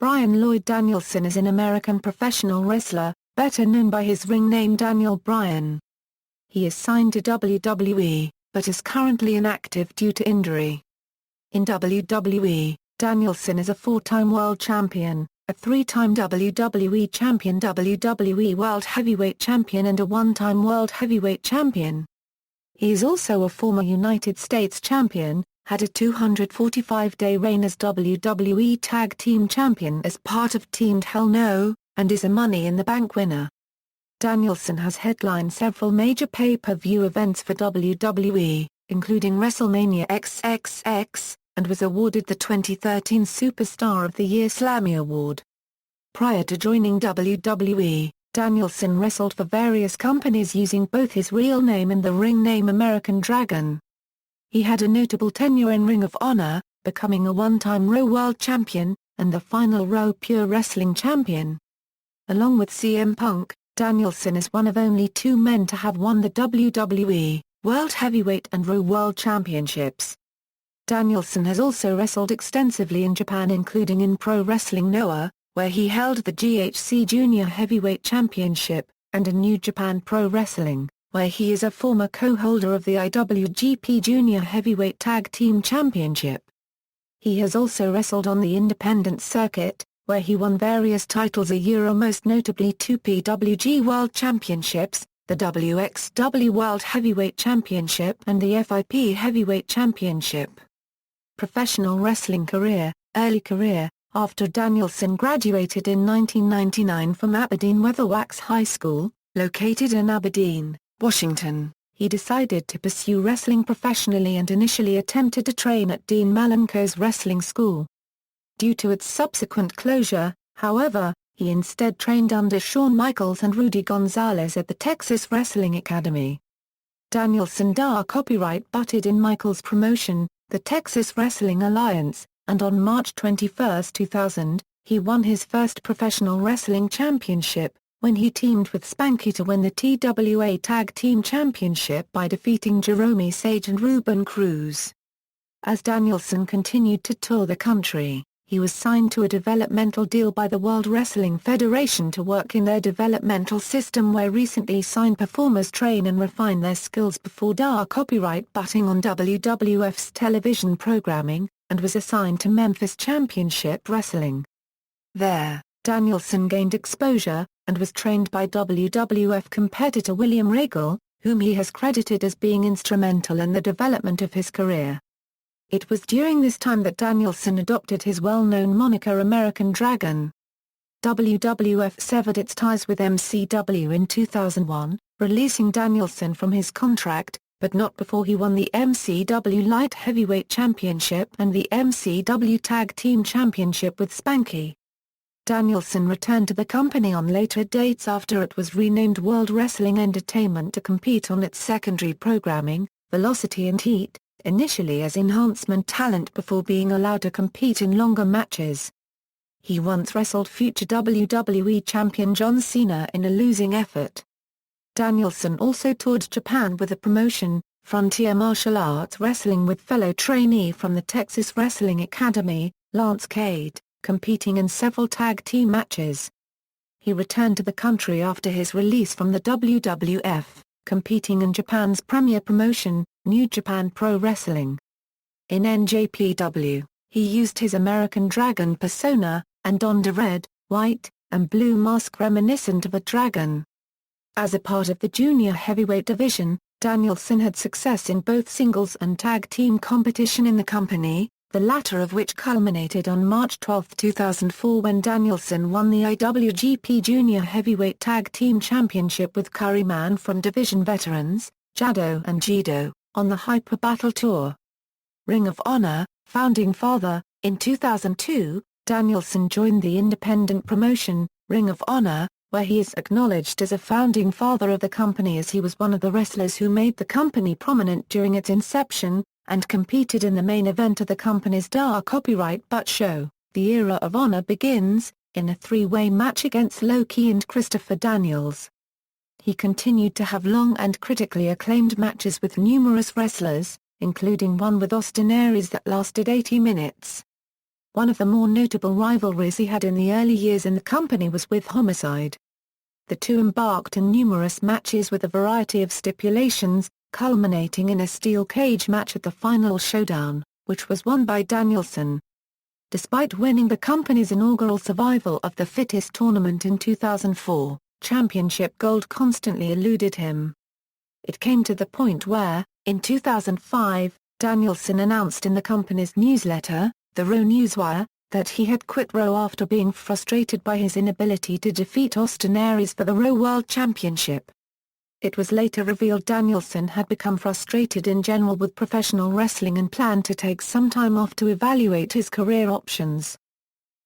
Bryan Lloyd Danielson is an American professional wrestler, better known by his ring name Daniel Bryan. He is signed to WWE, but is currently inactive due to injury. In WWE, Danielson is a 4-time World Champion, a 3-time WWE Champion, WWE World Heavyweight Champion and a 1-time World Heavyweight Champion. He is also a former United States Champion, had a 245-day reign as WWE Tag Team Champion as part of Team Hell No, and is a Money in the Bank winner. Danielson has headlined several major pay-per-view events for WWE, including WrestleMania XXX, and was awarded the 2013 Superstar of the Year Slammy Award. Prior to joining WWE, Danielson wrestled for various companies using both his real name and the ring name American Dragon. He had a notable tenure in Ring of Honor, becoming a 1-time ROH World Champion, and the final ROH Pure Wrestling Champion. Along with CM Punk, Danielson is one of only 2 men to have won the WWE World Heavyweight and ROH World Championships. Danielson has also wrestled extensively in Japan, including in Pro Wrestling Noah, where he held the GHC Junior Heavyweight Championship, and in New Japan Pro Wrestling, where he is a former co-holder of the IWGP Junior Heavyweight Tag Team Championship. He has also wrestled on the independent circuit, where he won various titles a year, most notably 2 PWG World Championships, the WXW World Heavyweight Championship and the FIP Heavyweight Championship. Professional wrestling career, early career. After Danielson graduated in 1999 from Aberdeen Weatherwax High School, located in Aberdeen, Washington, he decided to pursue wrestling professionally and initially attempted to train at Dean Malenko's wrestling school. Due to its subsequent closure, however, he instead trained under Shawn Michaels and Rudy Gonzalez at the Texas Wrestling Academy. Danielson copyright butted in Michaels' promotion, the Texas Wrestling Alliance, and on March 21, 2000, he won his first professional wrestling championship, when he teamed with Spanky to win the TWA Tag Team Championship by defeating Jerome Sage and Ruben Cruz. As Danielson continued to tour the country, he was signed to a developmental deal by the World Wrestling Federation to work in their developmental system, where recently signed performers train and refine their skills before copyright butting on WWF's television programming, and was assigned to Memphis Championship Wrestling. There, Danielson gained exposure, and was trained by WWF competitor William Regal, whom he has credited as being instrumental in the development of his career. It was during this time that Danielson adopted his well-known moniker American Dragon. WWF severed its ties with MCW in 2001, releasing Danielson from his contract, but not before he won the MCW Light Heavyweight Championship and the MCW Tag Team Championship with Spanky. Danielson returned to the company on later dates after it was renamed World Wrestling Entertainment to compete on its secondary programming, Velocity and Heat, initially as enhancement talent before being allowed to compete in longer matches. He once wrestled future WWE Champion John Cena in a losing effort. Danielson also toured Japan with the promotion, Frontier Martial Arts Wrestling, with fellow trainee from the Texas Wrestling Academy, Lance Cade, competing in several tag team matches. He returned to the country after his release from the WWF, competing in Japan's premier promotion, New Japan Pro Wrestling. In NJPW, he used his American Dragon persona, and donned a red, white, and blue mask reminiscent of a dragon. As a part of the junior heavyweight division, Danielson had success in both singles and tag team competition in the company, the latter of which culminated on March 12, 2004 when Danielson won the IWGP Junior Heavyweight Tag Team Championship with Curryman from Division veterans, Jado and Jido, on the Hyper Battle Tour. Ring of Honor, founding father. In 2002, Danielson joined the independent promotion, Ring of Honor, where he is acknowledged as a founding father of the company, as he was one of the wrestlers who made the company prominent during its inception, and competed in the main event of the company's copyright butt show, The Era of Honor Begins, in a 3-way match against Loki and Christopher Daniels. He continued to have long and critically acclaimed matches with numerous wrestlers, including one with Austin Aries that lasted 80 minutes. One of the more notable rivalries he had in the early years in the company was with Homicide. The two embarked in numerous matches with a variety of stipulations, culminating in a steel cage match at the Final Showdown, which was won by Danielson. Despite winning the company's inaugural Survival of the Fittest tournament in 2004, championship gold constantly eluded him. It came to the point where, in 2005, Danielson announced in the company's newsletter, the ROH Newswire, that he had quit ROH after being frustrated by his inability to defeat Austin Aries for the ROH World Championship. It was later revealed Danielson had become frustrated in general with professional wrestling and planned to take some time off to evaluate his career options.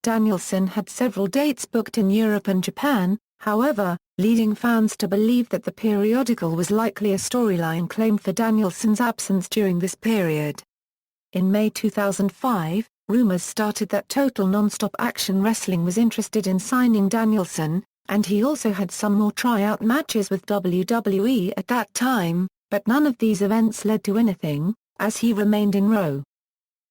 Danielson had several dates booked in Europe and Japan, however, leading fans to believe that the periodical was likely a storyline claim for Danielson's absence during this period. In May 2005, rumors started that Total Nonstop Action Wrestling was interested in signing Danielson, and he also had some more tryout matches with WWE at that time, but none of these events led to anything, as he remained in ROH.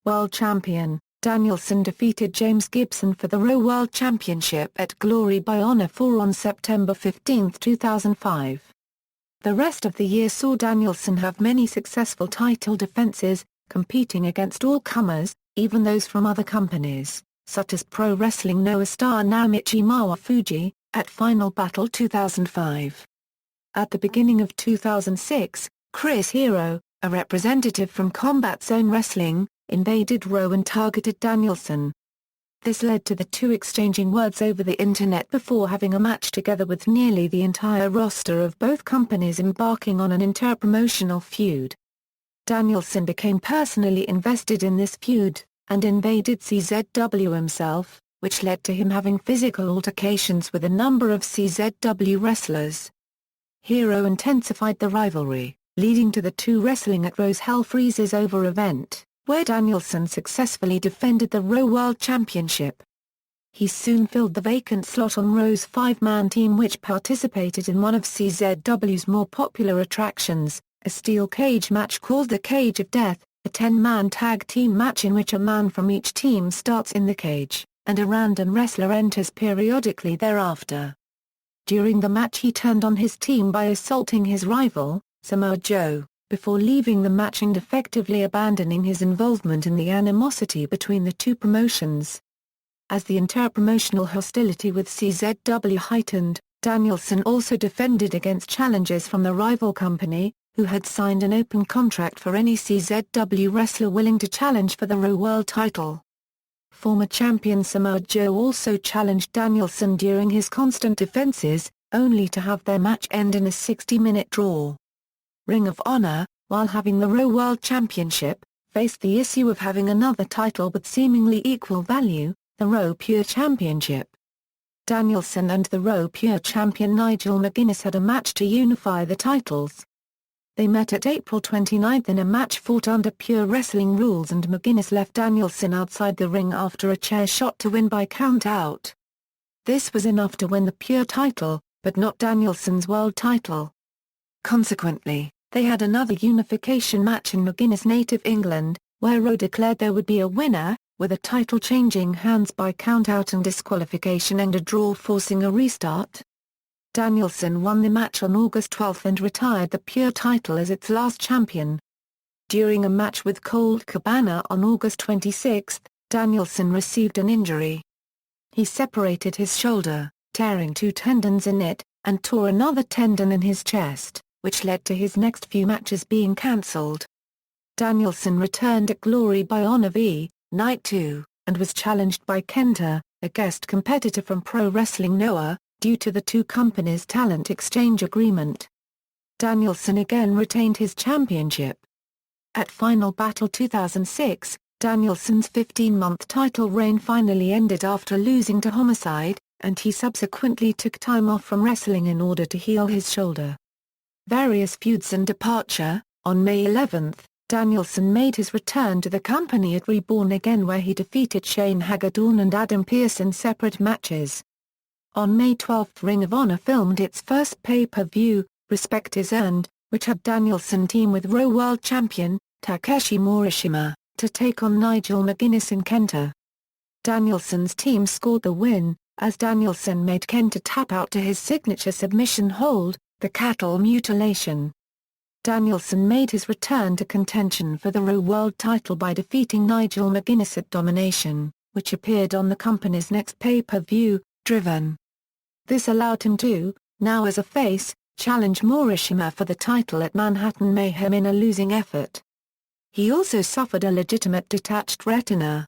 World Champion, Danielson defeated James Gibson for the ROH World Championship at Glory by Honor 4 on September 15, 2005. The rest of the year saw Danielson have many successful title defenses, competing against all comers, even those from other companies, such as Pro Wrestling Noah star Naomichi Mawafuji, at Final Battle 2005. At the beginning of 2006, Chris Hero, a representative from Combat Zone Wrestling, invaded ROH and targeted Danielson. This led to the two exchanging words over the internet before having a match together, with nearly the entire roster of both companies embarking on an interpromotional feud. Danielson became personally invested in this feud, and invaded CZW himself, which led to him having physical altercations with a number of CZW wrestlers. Hero intensified the rivalry, leading to the two wrestling at ROH's Hell Freezes Over event, where Danielson successfully defended the ROH World Championship. He soon filled the vacant slot on ROH's five-man team, which participated in one of CZW's more popular attractions, a steel cage match called the Cage of Death, a 10-man tag team match in which a man from each team starts in the cage, and a random wrestler enters periodically thereafter. During the match he turned on his team by assaulting his rival, Samoa Joe, before leaving the match and effectively abandoning his involvement in the animosity between the two promotions. As the interpromotional hostility with CZW heightened, Danielson also defended against challenges from the rival company, who had signed an open contract for any CZW wrestler willing to challenge for the ROH World title. Former champion Samoa Joe also challenged Danielson during his constant defenses, only to have their match end in a 60-minute draw. Ring of Honor, while having the ROH World Championship, faced the issue of having another title with seemingly equal value, the ROH Pure Championship. Danielson and the ROH Pure champion Nigel McGuinness had a match to unify the titles. They met at April 29 in a match fought under Pure Wrestling rules, and McGuinness left Danielson outside the ring after a chair shot to win by count-out. This was enough to win the Pure title, but not Danielson's world title. Consequently, they had another unification match in McGuinness' native England, where ROH declared there would be a winner, with a title changing hands by count-out and disqualification and a draw forcing a restart. Danielson won the match on August 12 and retired the Pure title as its last champion. During a match with Colt Cabana on August 26, Danielson received an injury. He separated his shoulder, tearing two tendons in it, and tore another tendon in his chest, which led to his next few matches being cancelled. Danielson returned at Glory by Honor v. Night 2, and was challenged by Kenta, a guest competitor from Pro Wrestling Noah, due to the two companies' talent exchange agreement. Danielson again retained his championship. At Final Battle 2006, Danielson's 15-month title reign finally ended after losing to Homicide, and he subsequently took time off from wrestling in order to heal his shoulder. Various feuds and departure. On May 11, Danielson made his return to the company at Reborn Again, where he defeated Shane Hagedorn and Adam Pearce in separate matches. On May 12, Ring of Honor filmed its first pay-per-view, Respect Is Earned, which had Danielson team with ROH World Champion, Takeshi Morishima, to take on Nigel McGuinness and Kenta. Danielson's team scored the win, as Danielson made Kenta tap out to his signature submission hold, the cattle mutilation. Danielson made his return to contention for the ROH World title by defeating Nigel McGuinness at Domination, which appeared on the company's next pay-per-view, Driven. This allowed him to, now as a face, challenge Morishima for the title at Manhattan Mayhem in a losing effort. He also suffered a legitimate detached retina.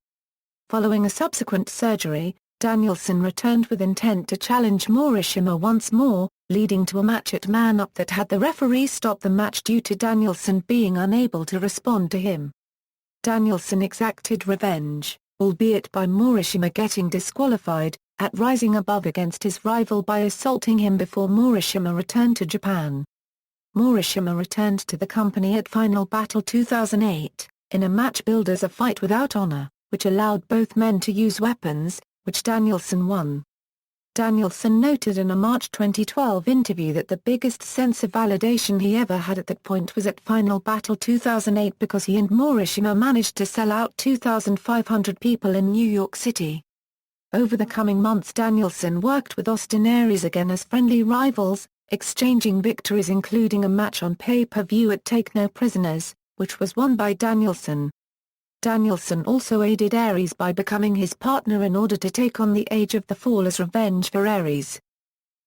Following a subsequent surgery, Danielson returned with intent to challenge Morishima once more, leading to a match at Man Up that had the referee stop the match due to Danielson being unable to respond to him. Danielson exacted revenge, albeit by Morishima getting disqualified, at Rising Above against his rival by assaulting him before Morishima returned to Japan. Morishima returned to the company at Final Battle 2008, in a match billed as a fight without honor, which allowed both men to use weapons, which Danielson won. Danielson noted in a March 2012 interview that the biggest sense of validation he ever had at that point was at Final Battle 2008 because he and Morishima managed to sell out 2,500 people in New York City. Over the coming months Danielson worked with Austin Aries again as friendly rivals, exchanging victories including a match on pay-per-view at Take No Prisoners, which was won by Danielson. Danielson also aided Aries by becoming his partner in order to take on the Age of the Fall as revenge for Aries.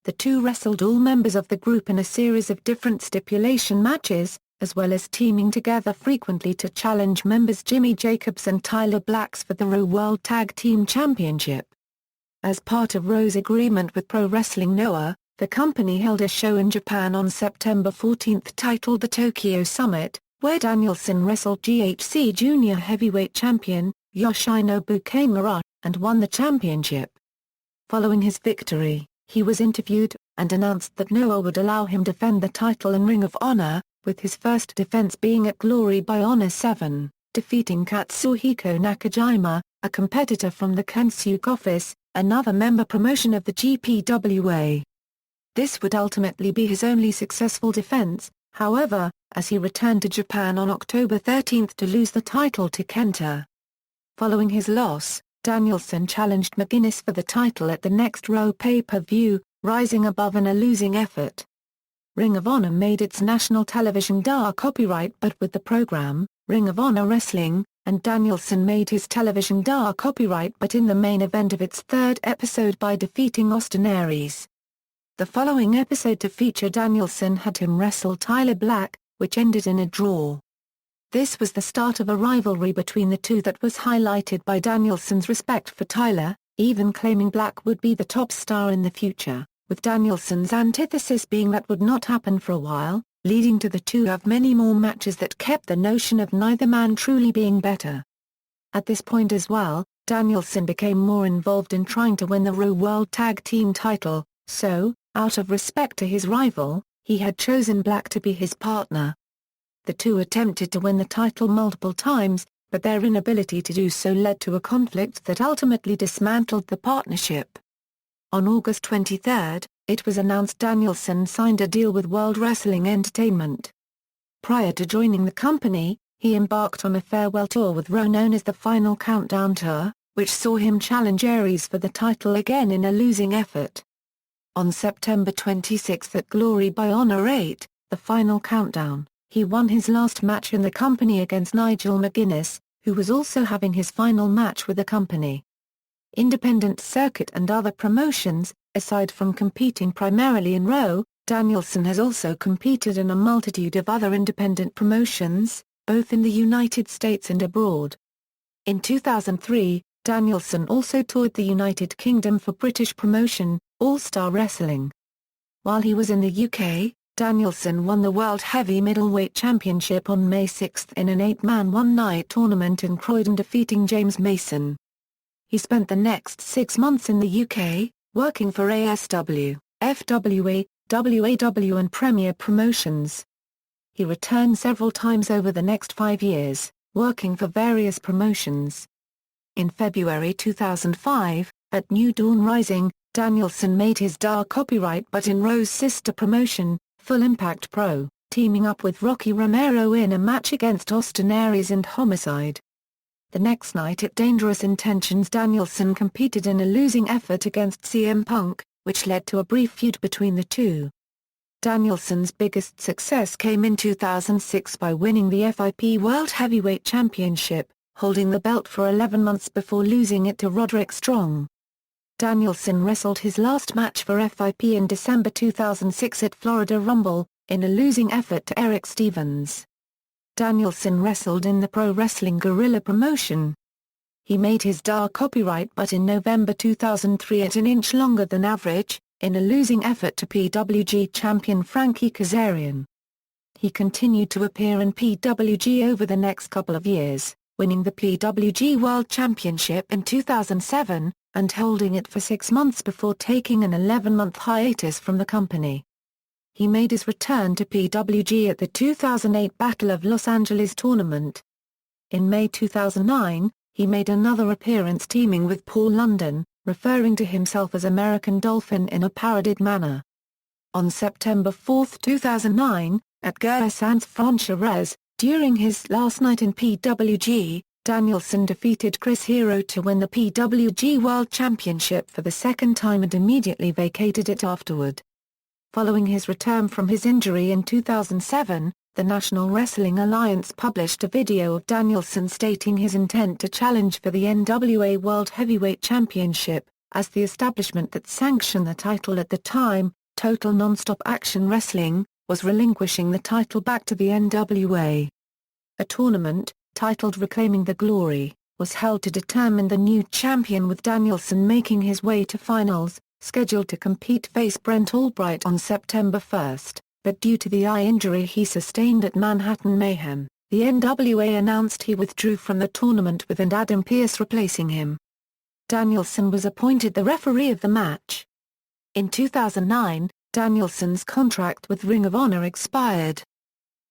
The two wrestled all members of the group in a series of different stipulation matches, as well as teaming together frequently to challenge members Jimmy Jacobs and Tyler Blacks for the ROH World Tag Team Championship. As part of ROH's agreement with Pro Wrestling Noah, the company held a show in Japan on September 14 titled the Tokyo Summit, where Danielson wrestled GHC Junior Heavyweight Champion, Yoshinobu Kamura, and won the championship. Following his victory, he was interviewed, and announced that Noah would allow him defend the title in Ring of Honor, with his first defense being at Glory by Honor 7, defeating Katsuhiko Nakajima, a competitor from the Kensuke office, another member promotion of the GPWA. This would ultimately be his only successful defense, however, as he returned to Japan on October 13 to lose the title to Kenta. Following his loss, Danielson challenged McGuinness for the title at the next ROH pay-per-view, Rising Above in a losing effort. Ring of Honor made its national television DAR copyright but with the program, Ring of Honor Wrestling, and Danielson made his television DAR copyright but in the main event of its third episode by defeating Austin Aries. The following episode to feature Danielson had him wrestle Tyler Black, which ended in a draw. This was the start of a rivalry between the two that was highlighted by Danielson's respect for Tyler, even claiming Black would be the top star in the future, with Danielson's antithesis being that would not happen for a while, leading to the two to have many more matches that kept the notion of neither man truly being better. At this point as well, Danielson became more involved in trying to win the ROH World Tag Team title, so, out of respect to his rival, he had chosen Black to be his partner. The two attempted to win the title multiple times, but their inability to do so led to a conflict that ultimately dismantled the partnership. On August 23, it was announced Danielson signed a deal with World Wrestling Entertainment. Prior to joining the company, he embarked on a farewell tour with ROH known as the Final Countdown Tour, which saw him challenge Aries for the title again in a losing effort. On September 26 at Glory by Honor 8, the Final Countdown, he won his last match in the company against Nigel McGuinness, who was also having his final match with the company. Independent circuit and other promotions, aside from competing primarily in ROH, Danielson has also competed in a multitude of other independent promotions, both in the United States and abroad. In 2003, Danielson also toured the United Kingdom for British promotion, All Star Wrestling. While he was in the UK, Danielson won the World Heavy Middleweight Championship on May 6 in an 8-man one-night tournament in Croydon defeating James Mason. He spent the next 6 months in the UK, working for ASW, FWA, WAW and Premier Promotions. He returned several times over the next 5 years, working for various promotions. In February 2005, at New Dawn Rising, Danielson made his DAR copyright but in ROH's sister promotion, Full Impact Pro, teaming up with Rocky Romero in a match against Austin Aries and Homicide. The next night at Dangerous Intentions, Danielson competed in a losing effort against CM Punk, which led to a brief feud between the two. Danielson's biggest success came in 2006 by winning the FIP World Heavyweight Championship, holding the belt for 11 months before losing it to Roderick Strong. Danielson wrestled his last match for FIP in December 2006 at Florida Rumble, in a losing effort to Eric Stevens. Danielson wrestled in the Pro Wrestling Guerrilla promotion. He made his DAR copyright but in November 2003 at an inch longer than average, in a losing effort to PWG champion Frankie Kazarian. He continued to appear in PWG over the next couple of years, winning the PWG World Championship in 2007, and holding it for 6 months before taking an 11-month hiatus from the company. He made his return to PWG at the 2008 Battle of Los Angeles tournament. In May 2009, he made another appearance teaming with Paul London, referring to himself as American Dolphin in a parodied manner. On September 4, 2009, at Guerra Sans Frontières, during his last night in PWG, Danielson defeated Chris Hero to win the PWG World Championship for the second time and immediately vacated it afterward. Following his return from his injury in 2007, the National Wrestling Alliance published a video of Danielson stating his intent to challenge for the NWA World Heavyweight Championship, as the establishment that sanctioned the title at the time, Total Nonstop Action Wrestling, was relinquishing the title back to the NWA. A tournament, titled Reclaiming the Glory, was held to determine the new champion, with Danielson making his way to finals, scheduled to compete face Brent Albright on September 1, but due to the eye injury he sustained at Manhattan Mayhem, the NWA announced he withdrew from the tournament with Adam Pearce replacing him. Danielson was appointed the referee of the match. In 2009, Danielson's contract with Ring of Honor expired.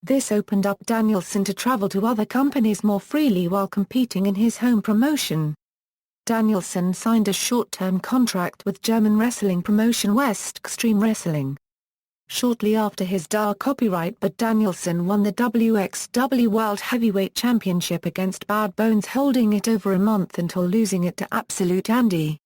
This opened up Danielson to travel to other companies more freely while competing in his home promotion. Danielson signed a short-term contract with German wrestling promotion West Extreme Wrestling. Shortly after his DAR copyright, but Danielson won the WXW World Heavyweight Championship against Bad Bones, holding it over a month until losing it to Absolute Andy.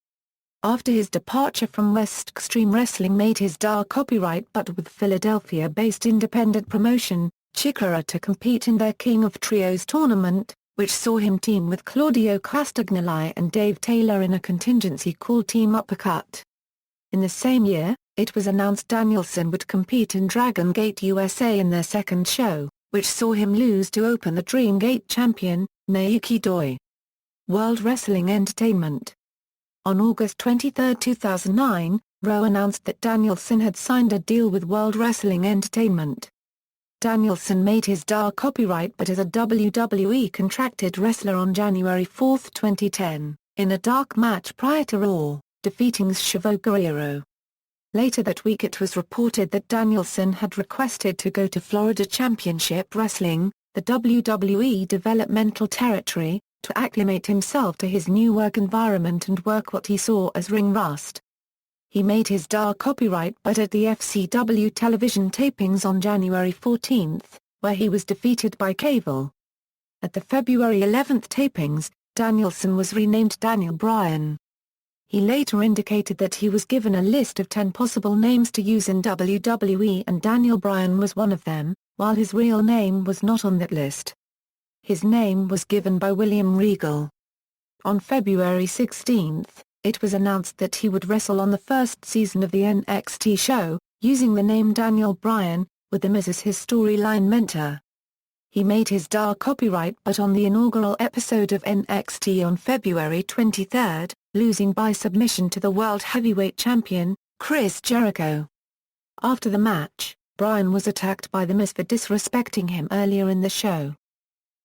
After his departure from West Extreme Wrestling made his DAR copyright but with Philadelphia-based independent promotion, Chikara, to compete in their King of Trios tournament, which saw him team with Claudio Castagnoli and Dave Taylor in a contingency called Team Uppercut. In the same year, it was announced Danielson would compete in Dragon Gate USA in their second show, which saw him lose to Open the Dream Gate champion, Naoki Doi. World Wrestling Entertainment. On August 23, 2009, Raw announced that Danielson had signed a deal with World Wrestling Entertainment. Danielson made his DAR copyright but as a WWE contracted wrestler on January 4, 2010, in a dark match prior to Raw, defeating Chavo Guerrero. Later that week it was reported that Danielson had requested to go to Florida Championship Wrestling, the WWE developmental territory, to acclimate himself to his new work environment and work what he saw as ring rust. He made his DAR copyright but at the FCW television tapings on January 14, where he was defeated by Cable. At the February 11 tapings, Danielson was renamed Daniel Bryan. He later indicated that he was given a list of 10 possible names to use in WWE and Daniel Bryan was one of them, while his real name was not on that list. His name was given by William Regal. On February 16, it was announced that he would wrestle on the first season of the NXT show, using the name Daniel Bryan, with The Miz as his storyline mentor. He made his DAR copyright but on the inaugural episode of NXT on February 23, losing by submission to the World Heavyweight Champion, Chris Jericho. After the match, Bryan was attacked by The Miz for disrespecting him earlier in the show.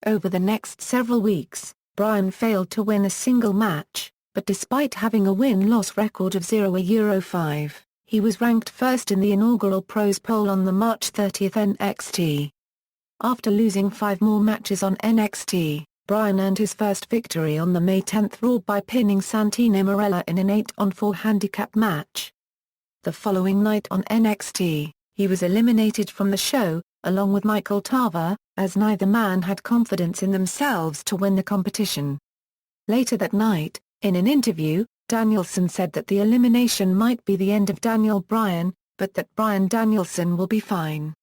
Over the next several weeks, Bryan failed to win a single match, but despite having a win-loss record of 0-5, he was ranked first in the inaugural Pros poll on the March 30 NXT. After losing 5 more matches on NXT, Bryan earned his first victory on the May 10 Raw by pinning Santino Marella in an 8-on-4 handicap match. The following night on NXT, he was eliminated from the show, along with Michael Tarver, as neither man had confidence in themselves to win the competition. Later that night, in an interview, Danielson said that the elimination might be the end of Daniel Bryan, but that Bryan Danielson will be fine.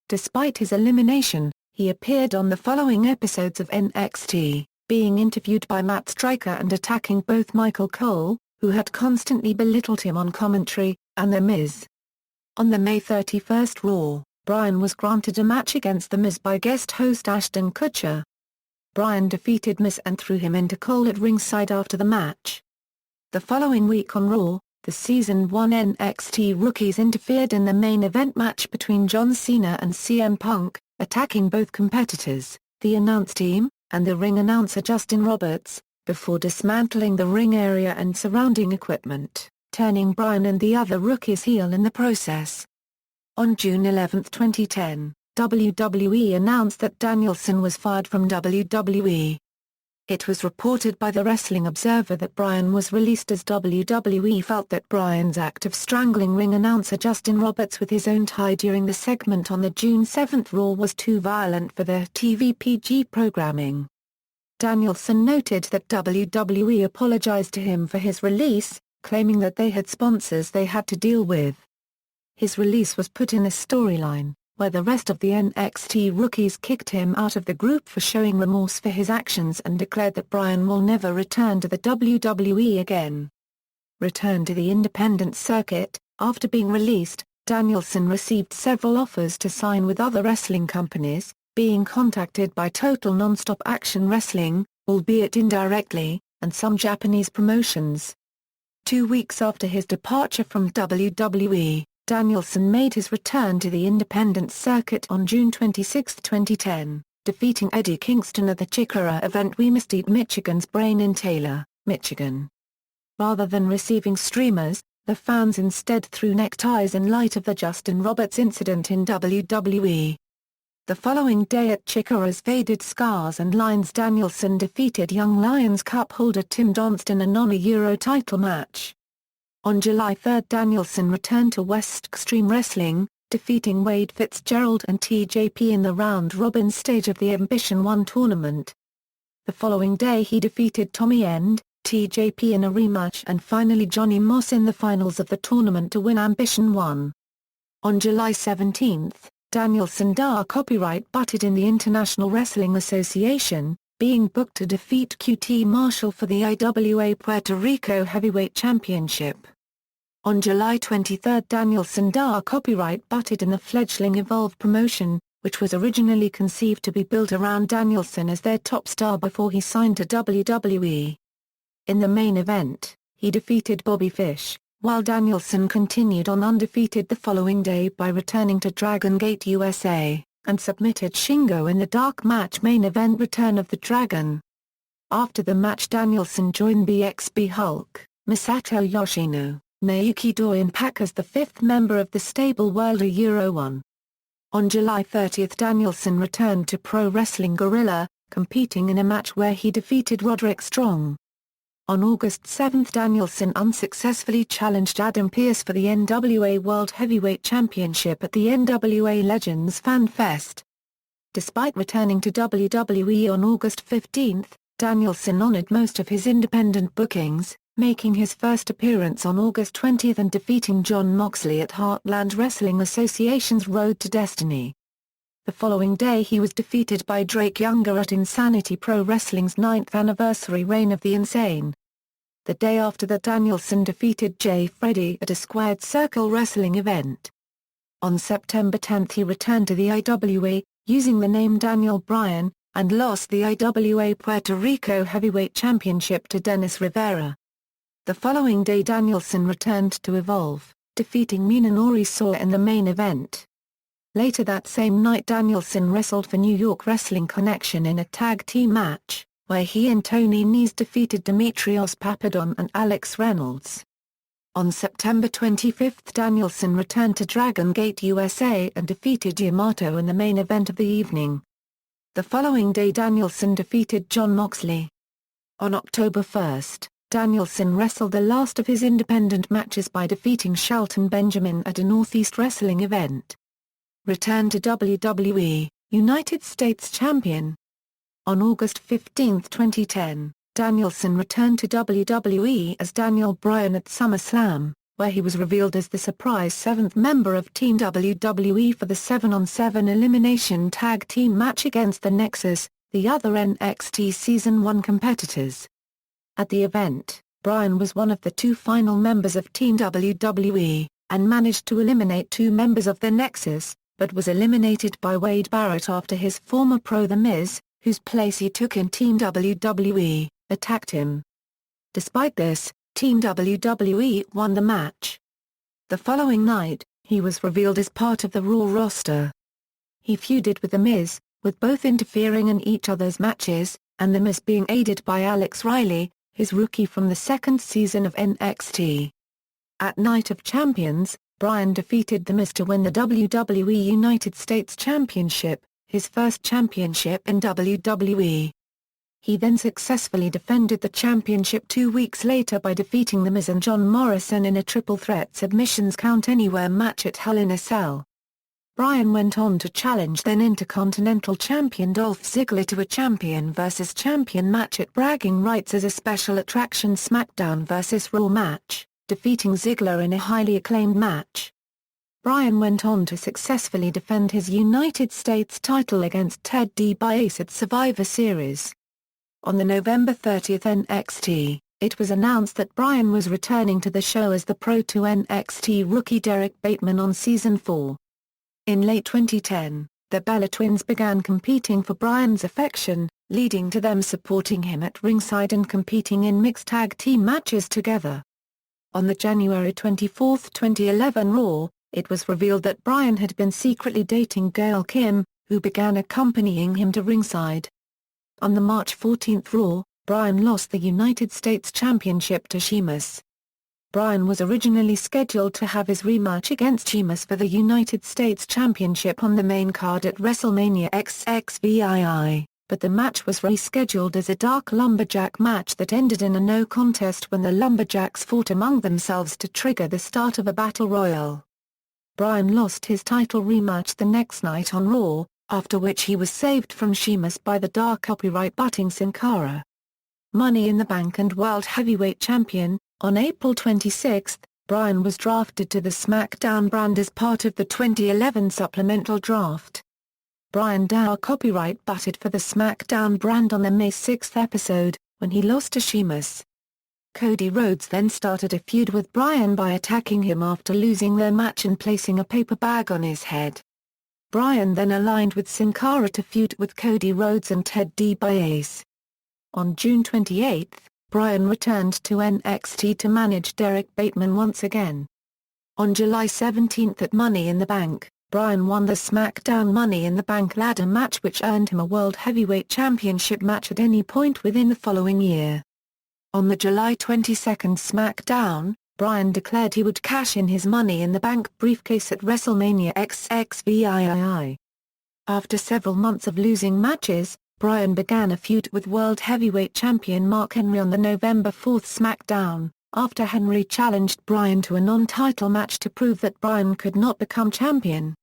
Despite his elimination, he appeared on the following episodes of NXT, being interviewed by Matt Striker and attacking both Michael Cole, who had constantly belittled him on commentary, and The Miz. On the May 31 Raw, Bryan was granted a match against The Miz by guest host Ashton Kutcher. Bryan defeated Miz and threw him into Cole at ringside after the match. The following week on Raw, the Season 1 NXT rookies interfered in the main event match between John Cena and CM Punk, attacking both competitors, the announce team, and the ring announcer Justin Roberts, before dismantling the ring area and surrounding equipment, turning Bryan and the other rookies heel in the process. On June 11, 2010, WWE announced that Danielson was fired from WWE. It was reported by the Wrestling Observer that Bryan was released as WWE felt that Bryan's act of strangling ring announcer Justin Roberts with his own tie during the segment on the June 7 Raw was too violent for their TV PG programming. Danielson noted that WWE apologized to him for his release, claiming that they had sponsors they had to deal with. His release was put in a storyline, where the rest of the NXT rookies kicked him out of the group for showing remorse for his actions and declared that Bryan will never return to the WWE again. Return to the independent circuit. After being released, Danielson received several offers to sign with other wrestling companies, being contacted by Total Nonstop Action Wrestling, albeit indirectly, and some Japanese promotions. 2 weeks after his departure from WWE, Danielson made his return to the independent circuit on June 26, 2010, defeating Eddie Kingston at the Chikara event We Must Eat Michigan's Brain in Taylor, Michigan. Rather than receiving streamers, the fans instead threw neckties in light of the Justin Roberts incident in WWE. The following day at Chikara's Faded Scars and Lines, Danielson defeated Young Lions Cup holder Tim Donst in a non-Euro title match. On July 3, Danielson returned to West Extreme Wrestling, defeating Wade Fitzgerald and TJP in the round-robin stage of the Ambition 1 tournament. The following day he defeated Tommy End, TJP in a rematch and finally Johnny Moss in the finals of the tournament to win Ambition 1. On July 17, Danielson copyright butted in the International Wrestling Association, being booked to defeat QT Marshall for the IWA Puerto Rico Heavyweight Championship. On July 23, Danielson copyright butted in the fledgling Evolve promotion, which was originally conceived to be built around Danielson as their top star before he signed to WWE. In the main event, he defeated Bobby Fish, while Danielson continued on undefeated the following day by returning to Dragon Gate USA, and submitted Shingo in the dark match main event Return of the Dragon. After the match, Danielson joined BXB Hulk, Masato Yoshino, Naoki Doi and Pac as the fifth member of the stable World Euro 1. On July 30, Danielson returned to Pro Wrestling Guerrilla, competing in a match where he defeated Roderick Strong. On August 7, Danielson unsuccessfully challenged Adam Pearce for the NWA World Heavyweight Championship at the NWA Legends Fan Fest. Despite returning to WWE on August 15, Danielson honored most of his independent bookings, making his first appearance on August 20 and defeating Jon Moxley at Heartland Wrestling Association's Road to Destiny. The following day he was defeated by Drake Younger at Insanity Pro Wrestling's 9th anniversary Reign of the Insane. The day after that, Danielson defeated Jay Freddy at a Squared Circle Wrestling event. On September 10 he returned to the IWA, using the name Daniel Bryan, and lost the IWA Puerto Rico Heavyweight Championship to Dennis Rivera. The following day Danielson returned to Evolve, defeating Munenori Saw in the main event. Later that same night Danielson wrestled for New York Wrestling Connection in a tag team match, where he and Tony Nese defeated Demetrios Papadon and Alex Reynolds. On September 25 Danielson returned to Dragon Gate USA and defeated Yamato in the main event of the evening. The following day Danielson defeated Jon Moxley. On October 1, Danielson wrestled the last of his independent matches by defeating Shelton Benjamin at a Northeast Wrestling event. Return to WWE. United States Champion. On August 15, 2010, Danielson returned to WWE as Daniel Bryan at SummerSlam, where he was revealed as the surprise seventh member of Team WWE for the 7-on-7 elimination tag team match against the Nexus, the other NXT Season 1 competitors. At the event, Bryan was one of the two final members of Team WWE, and managed to eliminate two members of the Nexus, but was eliminated by Wade Barrett after his former pro The Miz, whose place he took in Team WWE, attacked him. Despite this, Team WWE won the match. The following night, he was revealed as part of the Raw roster. He feuded with The Miz, with both interfering in each other's matches, and The Miz being aided by Alex Riley, his rookie from the second season of NXT. At Night of Champions, Bryan defeated The Miz to win the WWE United States Championship, his first championship in WWE. He then successfully defended the championship 2 weeks later by defeating The Miz and John Morrison in a triple threat submissions count anywhere match at Hell in a Cell. Bryan went on to challenge then Intercontinental Champion Dolph Ziggler to a champion vs. champion match at Bragging Rights as a special attraction SmackDown vs. Raw match, defeating Ziggler in a highly acclaimed match. Bryan went on to successfully defend his United States title against Ted DiBiase at Survivor Series. On the November 30 NXT, it was announced that Bryan was returning to the show as the Pro to NXT rookie Derek Bateman on Season 4. In late 2010, the Bella Twins began competing for Bryan's affection, leading to them supporting him at ringside and competing in mixed tag team matches together. On the January 24, 2011 Raw, it was revealed that Bryan had been secretly dating Gail Kim, who began accompanying him to ringside. On the March 14 Raw, Bryan lost the United States Championship to Sheamus. Bryan was originally scheduled to have his rematch against Sheamus for the United States Championship on the main card at WrestleMania XXX, but the match was rescheduled as a Dark Lumberjack match that ended in a no contest when the Lumberjacks fought among themselves to trigger the start of a battle royal. Bryan lost his title rematch the next night on Raw, after which he was saved from Sheamus by the Dark copyright butting Sin Cara. Money in the Bank and World Heavyweight Champion. On April 26, Bryan was drafted to the SmackDown brand as part of the 2011 supplemental draft. Bryan Dow copyright butted for the SmackDown brand on the May 6 episode, when he lost to Sheamus. Cody Rhodes then started a feud with Bryan by attacking him after losing their match and placing a paper bag on his head. Bryan then aligned with Sin Cara to feud with Cody Rhodes and Ted DiBiase. On June 28, Bryan returned to NXT to manage Derek Bateman once again. On July 17 at Money in the Bank, Bryan won the SmackDown Money in the Bank ladder match which earned him a World Heavyweight Championship match at any point within the following year. On the July 22 SmackDown, Bryan declared he would cash in his Money in the Bank briefcase at WrestleMania XXX. After several months of losing matches, Bryan began a feud with World Heavyweight Champion Mark Henry on the November 4 SmackDown, after Henry challenged Bryan to a non-title match to prove that Bryan could not become champion.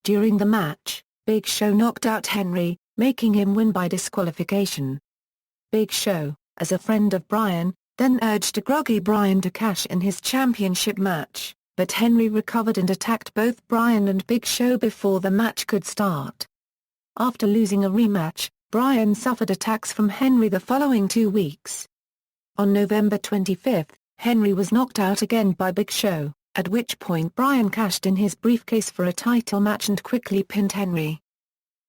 During the match, Big Show knocked out Henry, making him win by disqualification. Big Show, as a friend of Bryan, then urged a groggy Bryan to cash in his championship match, but Henry recovered and attacked both Bryan and Big Show before the match could start. After losing a rematch, Bryan suffered attacks from Henry the following 2 weeks. On November 25, Henry was knocked out again by Big Show, at which point Bryan cashed in his briefcase for a title match and quickly pinned Henry.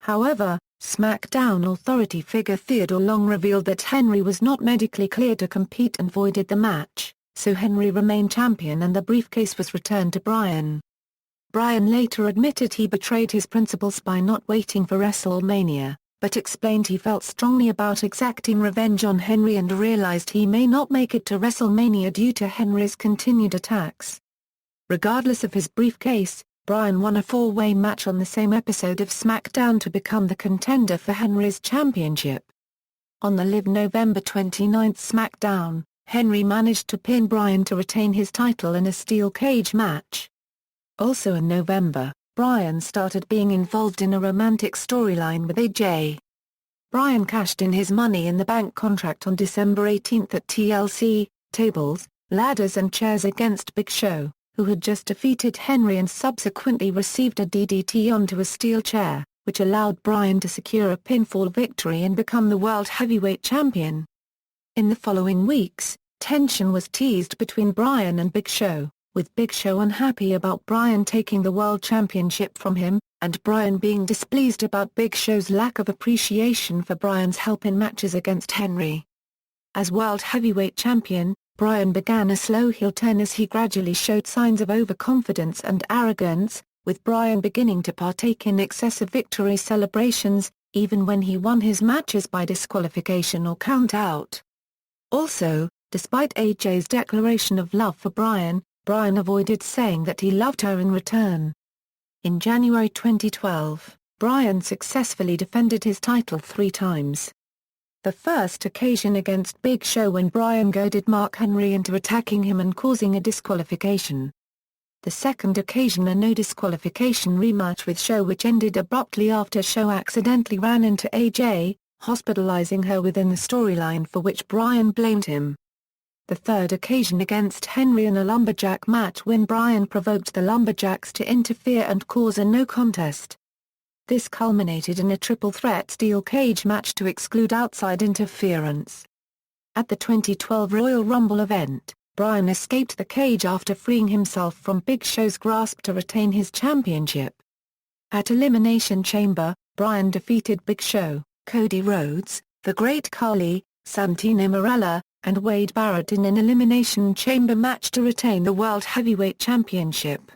However, SmackDown Authority figure Theodore Long revealed that Henry was not medically cleared to compete and voided the match, so Henry remained champion and the briefcase was returned to Bryan. Bryan later admitted he betrayed his principles by not waiting for WrestleMania, but explained he felt strongly about exacting revenge on Henry and realized he may not make it to WrestleMania due to Henry's continued attacks. Regardless of his briefcase, Bryan won a four-way match on the same episode of SmackDown to become the contender for Henry's championship. On the Live November 29 SmackDown, Henry managed to pin Bryan to retain his title in a steel cage match. Also in November, Bryan started being involved in a romantic storyline with AJ. Bryan cashed in his Money in the Bank contract on December 18 at TLC, Tables, Ladders and Chairs against Big Show, who had just defeated Henry and subsequently received a DDT onto a steel chair, which allowed Bryan to secure a pinfall victory and become the World Heavyweight Champion. In the following weeks, tension was teased between Bryan and Big Show, with Big Show unhappy about Bryan taking the World Championship from him, and Bryan being displeased about Big Show's lack of appreciation for Bryan's help in matches against Henry. As World Heavyweight Champion, Bryan began a slow heel turn as he gradually showed signs of overconfidence and arrogance, with Bryan beginning to partake in excessive victory celebrations, even when he won his matches by disqualification or count-out. Also, despite AJ's declaration of love for Bryan, Bryan avoided saying that he loved her in return. In January 2012, Bryan successfully defended his title 3 times. The first occasion against Big Show when Bryan goaded Mark Henry into attacking him and causing a disqualification. The second occasion a no disqualification rematch with Show which ended abruptly after Show accidentally ran into AJ, hospitalizing her within the storyline for which Bryan blamed him. The third occasion against Henry in a lumberjack match when Bryan provoked the lumberjacks to interfere and cause a no contest. This culminated in a triple threat steel cage match to exclude outside interference. At the 2012 Royal Rumble event, Bryan escaped the cage after freeing himself from Big Show's grasp to retain his championship. At Elimination Chamber, Bryan defeated Big Show, Cody Rhodes, The Great Khali, Santino Marella, and Wade Barrett in an Elimination Chamber match to retain the World Heavyweight Championship.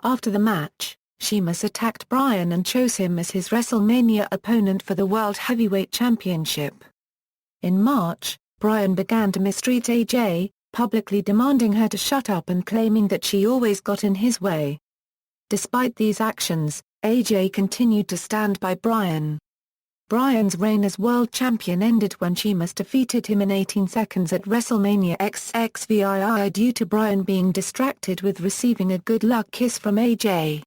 After the match, Sheamus attacked Bryan and chose him as his WrestleMania opponent for the World Heavyweight Championship. In March, Bryan began to mistreat AJ, publicly demanding her to shut up and claiming that she always got in his way. Despite these actions, AJ continued to stand by Bryan. Bryan's reign as world champion ended when Sheamus defeated him in 18 seconds at WrestleMania XXX due to Bryan being distracted with receiving a good luck kiss from AJ.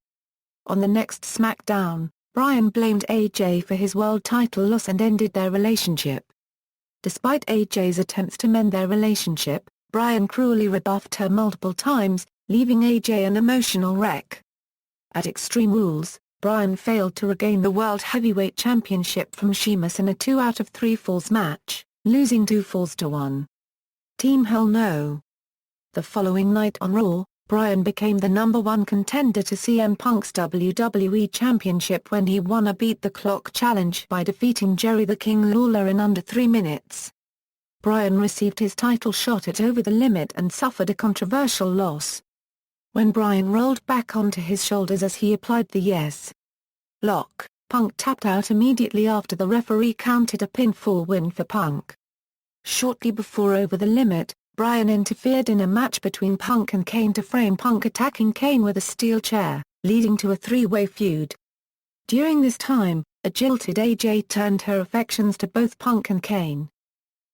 On the next SmackDown, Bryan blamed AJ for his world title loss and ended their relationship. Despite AJ's attempts to mend their relationship, Bryan cruelly rebuffed her multiple times, leaving AJ an emotional wreck. At Extreme Rules, Bryan failed to regain the World Heavyweight Championship from Sheamus in a 2 out of 3 falls match, losing 2 falls to 1. Team Hell No. The following night on Raw, Bryan became the #1 contender to CM Punk's WWE Championship when he won a Beat the Clock challenge by defeating Jerry the King Lawler in under 3 minutes. Bryan received his title shot at Over the Limit and suffered a controversial loss. When Bryan rolled back onto his shoulders as he applied the Yes Lock, Punk tapped out immediately after the referee counted a pinfall win for Punk. Shortly before Over the Limit, Bryan interfered in a match between Punk and Kane to frame Punk attacking Kane with a steel chair, leading to a 3-way feud. During this time, a jilted AJ turned her affections to both Punk and Kane.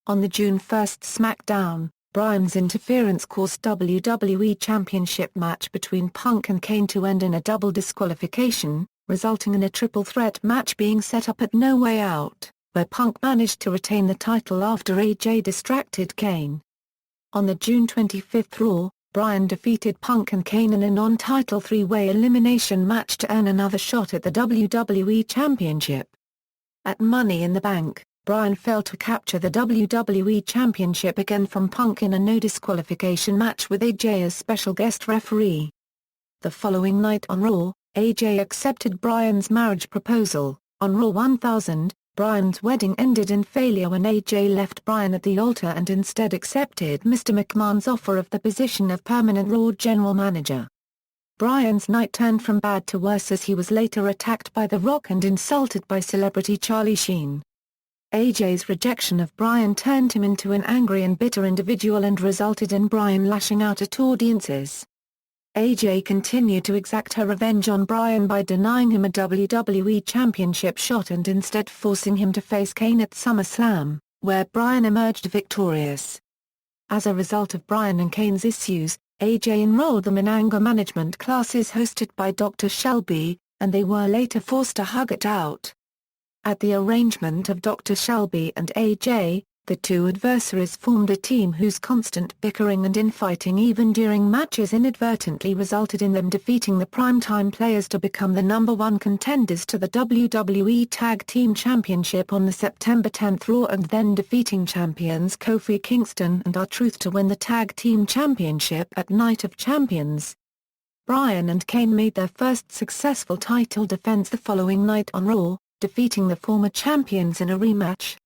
On the June 1 SmackDown, Bryan's interference caused WWE Championship match between Punk and Kane to end in a double disqualification, resulting in a triple threat match being set up at No Way Out, where Punk managed to retain the title after AJ distracted Kane. On the June 25 Raw, Bryan defeated Punk and Kane in a non-title 3-way elimination match to earn another shot at the WWE Championship. At Money in the Bank, Bryan failed to capture the WWE Championship again from Punk in a no disqualification match with AJ as special guest referee. The following night on Raw, AJ accepted Bryan's marriage proposal. On Raw 1000, Bryan's wedding ended in failure when AJ left Bryan at the altar and instead accepted Mr. McMahon's offer of the position of permanent Raw general manager. Bryan's night turned from bad to worse as he was later attacked by The Rock and insulted by celebrity Charlie Sheen. AJ's rejection of Bryan turned him into an angry and bitter individual and resulted in Bryan lashing out at audiences. AJ continued to exact her revenge on Bryan by denying him a WWE Championship shot and instead forcing him to face Kane at SummerSlam, where Bryan emerged victorious. As a result of Bryan and Kane's issues, AJ enrolled them in anger management classes hosted by Dr. Shelby, and they were later forced to hug it out. At the arrangement of Dr. Shelby and AJ, the two adversaries formed a team whose constant bickering and infighting even during matches inadvertently resulted in them defeating the primetime players to become the #1 contenders to the WWE Tag Team Championship on the September 10 Raw, and then defeating champions Kofi Kingston and R-Truth to win the Tag Team Championship at Night of Champions. Bryan and Kane made their first successful title defense the following night on Raw, defeating the former champions in a rematch.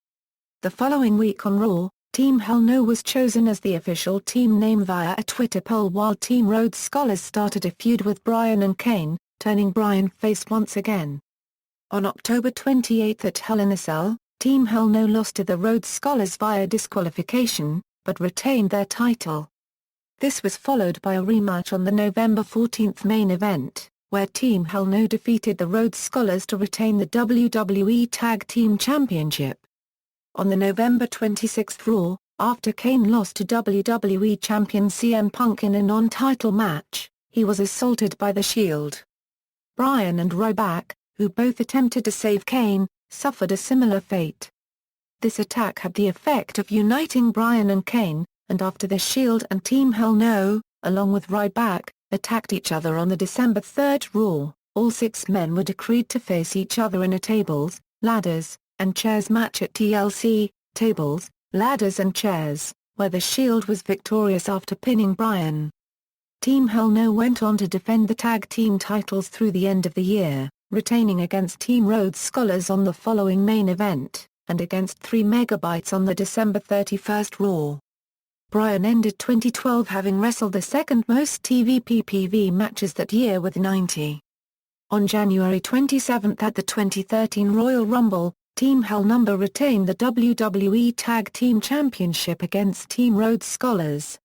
The following week on Raw, Team Hell No was chosen as the official team name via a Twitter poll, while Team Rhodes Scholars started a feud with Bryan and Kane, turning Bryan face once again. On October 28 at Hell in a Cell, Team Hell No lost to the Rhodes Scholars via disqualification, but retained their title. This was followed by a rematch on the November 14 main event, where Team Hell No defeated the Rhodes Scholars to retain the WWE Tag Team Championship. On the November 26 Raw, after Kane lost to WWE Champion CM Punk in a non-title match, he was assaulted by The Shield. Bryan and Ryback, who both attempted to save Kane, suffered a similar fate. This attack had the effect of uniting Bryan and Kane, and after The Shield and Team Hell No, along with Ryback, attacked each other on the December 3 Raw, all 6 men were decreed to face each other in a tables, ladders, and chairs match at TLC, Tables, Ladders and Chairs, where The Shield was victorious after pinning Bryan. Team Hell No went on to defend the tag team titles through the end of the year, retaining against Team Rhodes Scholars on the following main event, and against 3 Megabytes on the December 31 Raw. Bryan ended 2012 having wrestled the second most TV PPV matches that year with 90. On January 27 at the 2013 Royal Rumble, Team Hell No retained the WWE Tag Team Championship against Team Rhodes Scholars.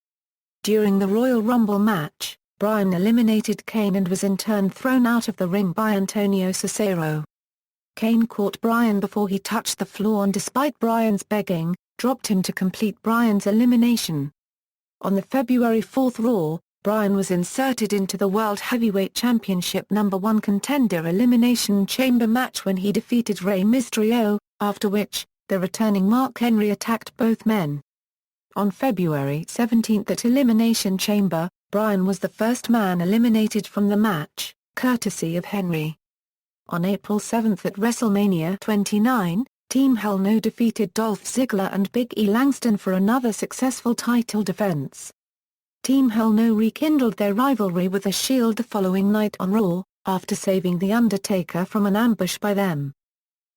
During the Royal Rumble match, Bryan eliminated Kane and was in turn thrown out of the ring by Antonio Cesaro. Kane caught Bryan before he touched the floor and, despite Bryan's begging, dropped him to complete Bryan's elimination. On the February 4 Raw, Bryan was inserted into the World Heavyweight Championship #1 contender elimination chamber match when he defeated Rey Mysterio, after which, the returning Mark Henry attacked both men. On February 17 at Elimination Chamber, Bryan was the first man eliminated from the match, courtesy of Henry. On April 7 at WrestleMania XXX, Team Hell No defeated Dolph Ziggler and Big E Langston for another successful title defense. Team Hell No rekindled their rivalry with The Shield the following night on Raw, after saving The Undertaker from an ambush by them.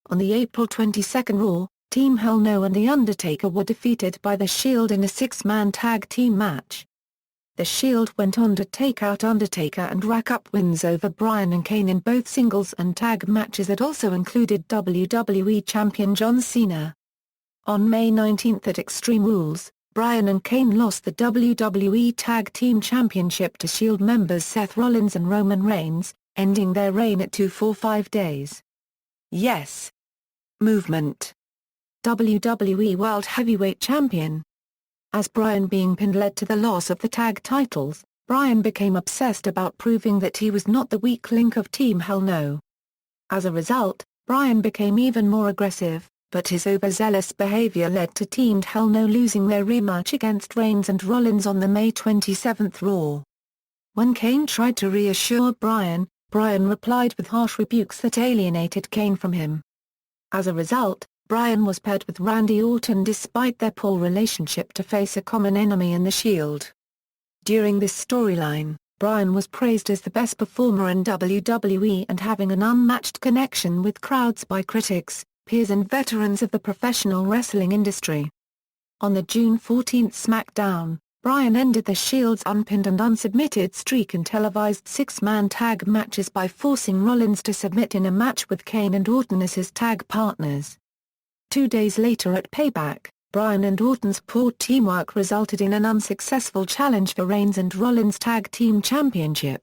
On the April 22 Raw, Team Hell No and The Undertaker were defeated by The Shield in a 6-man tag team match. The Shield went on to take out Undertaker and rack up wins over Bryan and Kane in both singles and tag matches that also included WWE Champion John Cena. On May 19 at Extreme Rules, Bryan and Kane lost the WWE Tag Team Championship to Shield members Seth Rollins and Roman Reigns, ending their reign at 245 days. Yes. Movement. WWE World Heavyweight Champion. As Bryan being pinned led to the loss of the tag titles, Bryan became obsessed about proving that he was not the weak link of Team Hell No. As a result, Bryan became even more aggressive, but his overzealous behavior led to Team Hell No losing their rematch against Reigns and Rollins on the May 27 Raw. When Kane tried to reassure Bryan, Bryan replied with harsh rebukes that alienated Kane from him. As a result, Bryan was paired with Randy Orton despite their poor relationship to face a common enemy in The Shield. During this storyline, Bryan was praised as the best performer in WWE and having an unmatched connection with crowds by critics, peers and veterans of the professional wrestling industry. On the June 14 SmackDown, Bryan ended The Shield's unpinned and unsubmitted streak in televised 6-man tag matches by forcing Rollins to submit in a match with Kane and Orton as his tag partners. 2 days later at Payback, Bryan and Orton's poor teamwork resulted in an unsuccessful challenge for Reigns and Rollins' Tag Team Championship.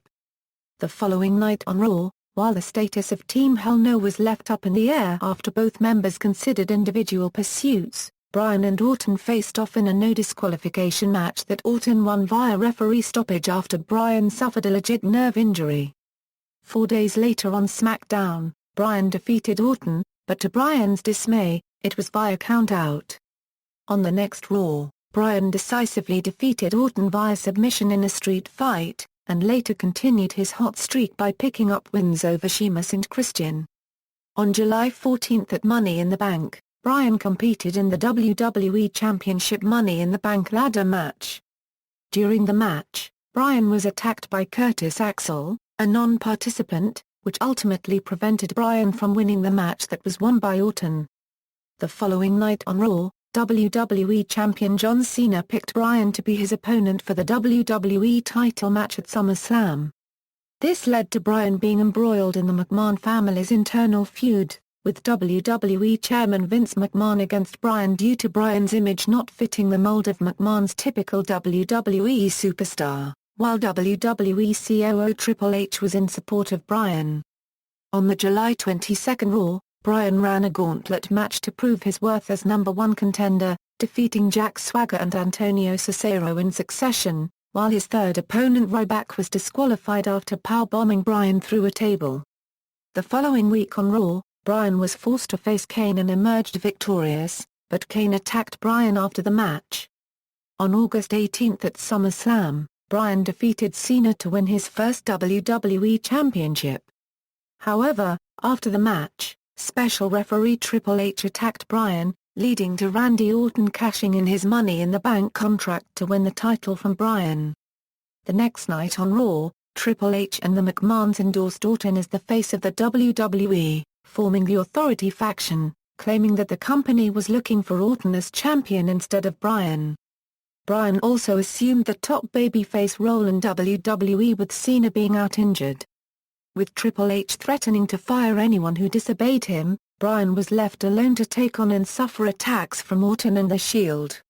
The following night on Raw, while the status of Team Hell No was left up in the air after both members considered individual pursuits, Bryan and Orton faced off in a no disqualification match that Orton won via referee stoppage after Bryan suffered a legit nerve injury. 4 days later on SmackDown, Bryan defeated Orton, but to Bryan's dismay, it was via count-out. On the next Raw, Bryan decisively defeated Orton via submission in a street fight, and later continued his hot streak by picking up wins over Sheamus and Christian. On July 14 at Money in the Bank, Bryan competed in the WWE Championship Money in the Bank ladder match. During the match, Bryan was attacked by Curtis Axel, a non-participant, which ultimately prevented Bryan from winning the match that was won by Orton. The following night on Raw, WWE Champion John Cena picked Bryan to be his opponent for the WWE title match at SummerSlam. This led to Bryan being embroiled in the McMahon family's internal feud, with WWE Chairman Vince McMahon against Bryan due to Bryan's image not fitting the mold of McMahon's typical WWE superstar, while WWE COO Triple H was in support of Bryan. On the July 22 Raw, Bryan ran a gauntlet match to prove his worth as #1 contender, defeating Jack Swagger and Antonio Cesaro in succession, while his third opponent Ryback was disqualified after powerbombing Bryan through a table. The following week on Raw, Bryan was forced to face Kane and emerged victorious, but Kane attacked Bryan after the match. On August 18 at SummerSlam, Bryan defeated Cena to win his first WWE Championship. However, after the match, special referee Triple H attacked Bryan, leading to Randy Orton cashing in his Money in the Bank contract to win the title from Bryan. The next night on Raw, Triple H and the McMahons endorsed Orton as the face of the WWE, forming the Authority faction, claiming that the company was looking for Orton as champion instead of Bryan. Bryan also assumed the top babyface role in WWE with Cena being out injured. With Triple H threatening to fire anyone who disobeyed him, Bryan was left alone to take on and suffer attacks from Orton and The Shield.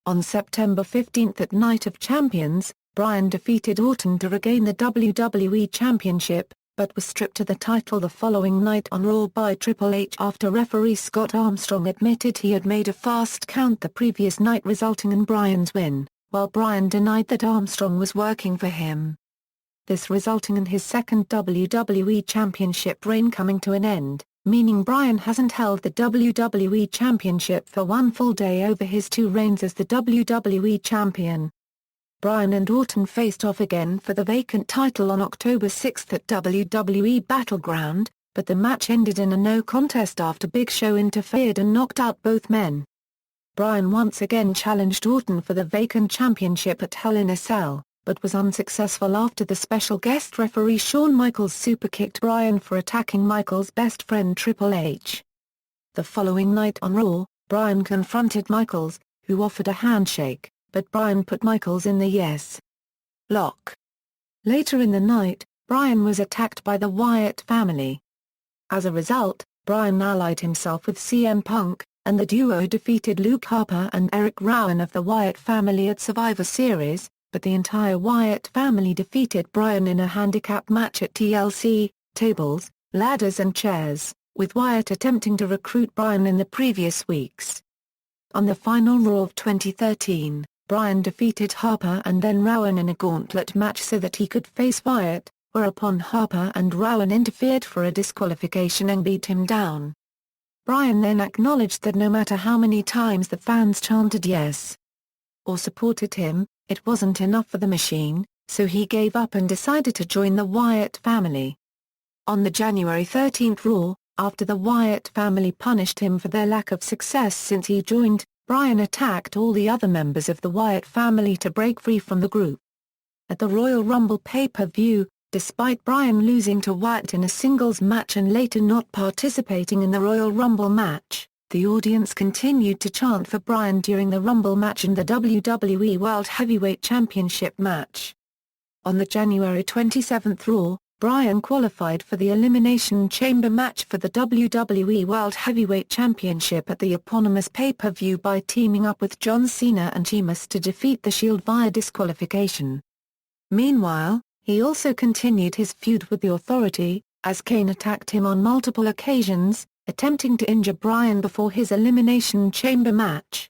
On September 15 at Night of Champions, Bryan defeated Orton to regain the WWE Championship, but was stripped of the title the following night on Raw by Triple H after referee Scott Armstrong admitted he had made a fast count the previous night resulting in Bryan's win, while Bryan denied that Armstrong was working for him. This resulting in his second WWE Championship reign coming to an end, meaning Bryan hasn't held the WWE Championship for one full day over his 2 reigns as the WWE Champion. Bryan and Orton faced off again for the vacant title on October 6 at WWE Battleground, but the match ended in a no contest after Big Show interfered and knocked out both men. Bryan once again challenged Orton for the vacant championship at Hell in a Cell, but was unsuccessful after the special guest referee Shawn Michaels superkicked Bryan for attacking Michaels' best friend Triple H. The following night on Raw, Bryan confronted Michaels, who offered a handshake, but Bryan put Michaels in the yes lock. Later in the night, Bryan was attacked by the Wyatt family. As a result, Bryan allied himself with CM Punk, and the duo defeated Luke Harper and Eric Rowan of the Wyatt family at Survivor Series, but the entire Wyatt family defeated Bryan in a handicap match at TLC, tables, ladders and chairs, with Wyatt attempting to recruit Bryan in the previous weeks. On the final Raw of 2013, Bryan defeated Harper and then Rowan in a gauntlet match so that he could face Wyatt, whereupon Harper and Rowan interfered for a disqualification and beat him down. Bryan then acknowledged that no matter how many times the fans chanted yes or supported him, it wasn't enough for the machine, so he gave up and decided to join the Wyatt family. On the January 13 Raw, after the Wyatt family punished him for their lack of success since he joined, Bryan attacked all the other members of the Wyatt family to break free from the group. At the Royal Rumble pay-per-view, despite Bryan losing to Wyatt in a singles match and later not participating in the Royal Rumble match, the audience continued to chant for Bryan during the Rumble match and the WWE World Heavyweight Championship match. On the January 27 Raw, Bryan qualified for the Elimination Chamber match for the WWE World Heavyweight Championship at the eponymous pay-per-view by teaming up with John Cena and Sheamus to defeat The Shield via disqualification. Meanwhile, he also continued his feud with the Authority, as Kane attacked him on multiple occasions, attempting to injure Bryan before his Elimination Chamber match.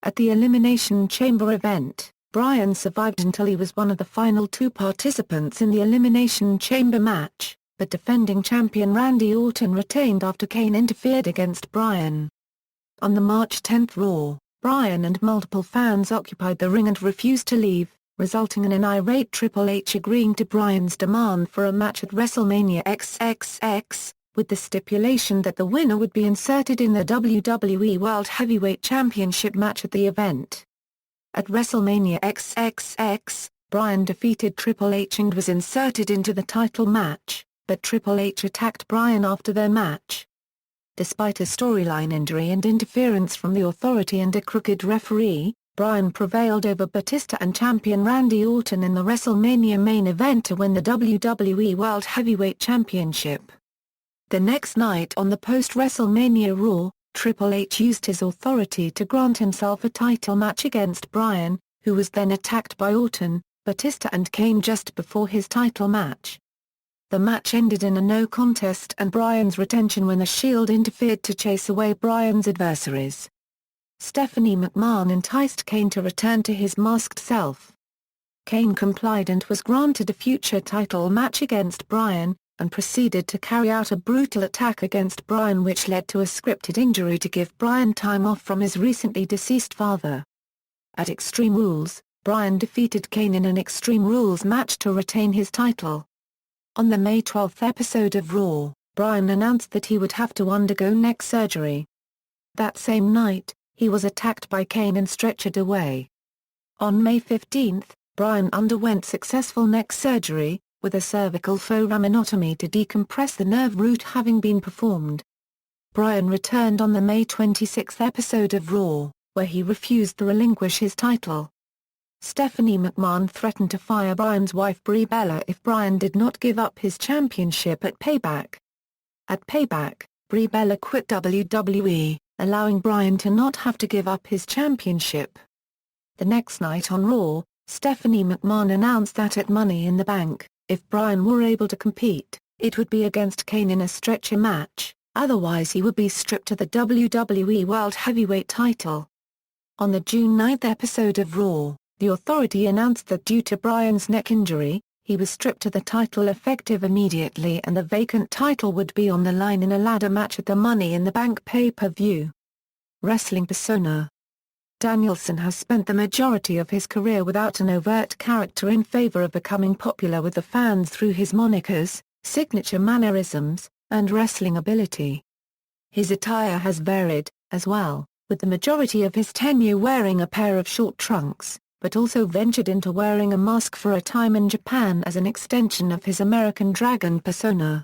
At the Elimination Chamber event, Bryan survived until he was one of the final two participants in the Elimination Chamber match, but defending champion Randy Orton retained after Kane interfered against Bryan. On the March 10 Raw, Bryan and multiple fans occupied the ring and refused to leave, resulting in an irate Triple H agreeing to Bryan's demand for a match at WrestleMania XXX, with the stipulation that the winner would be inserted in the WWE World Heavyweight Championship match at the event. At WrestleMania XXX, Bryan defeated Triple H and was inserted into the title match, but Triple H attacked Bryan after their match. Despite a storyline injury and interference from the Authority and a crooked referee, Bryan prevailed over Batista and champion Randy Orton in the WrestleMania main event to win the WWE World Heavyweight Championship. The next night on the post-WrestleMania Raw, Triple H used his authority to grant himself a title match against Bryan, who was then attacked by Orton, Batista and Kane just before his title match. The match ended in a no contest and Bryan's retention when the Shield interfered to chase away Bryan's adversaries. Stephanie McMahon enticed Kane to return to his masked self. Kane complied and was granted a future title match against Bryan, and proceeded to carry out a brutal attack against Bryan which led to a scripted injury to give Bryan time off from his recently deceased father. At Extreme Rules, Bryan defeated Kane in an Extreme Rules match to retain his title. On the May 12 episode of Raw, Bryan announced that he would have to undergo neck surgery. That same night, he was attacked by Kane and stretchered away. On May 15, Bryan underwent successful neck surgery, with a cervical foraminotomy to decompress the nerve root having been performed. Bryan returned on the May 26 episode of Raw, where he refused to relinquish his title. Stephanie McMahon threatened to fire Bryan's wife Brie Bella if Bryan did not give up his championship at Payback. At Payback, Brie Bella quit WWE, allowing Bryan to not have to give up his championship. The next night on Raw, Stephanie McMahon announced that at Money in the Bank, if Bryan were able to compete, it would be against Kane in a stretcher match, otherwise he would be stripped of the WWE World Heavyweight title. On the June 9 episode of Raw, the Authority announced that due to Bryan's neck injury, he was stripped of the title effective immediately and the vacant title would be on the line in a ladder match at the Money in the Bank pay-per-view. Wrestling persona. Danielson has spent the majority of his career without an overt character in favor of becoming popular with the fans through his monikers, signature mannerisms, and wrestling ability. His attire has varied, as well, with the majority of his tenure wearing a pair of short trunks, but also ventured into wearing a mask for a time in Japan as an extension of his American Dragon persona.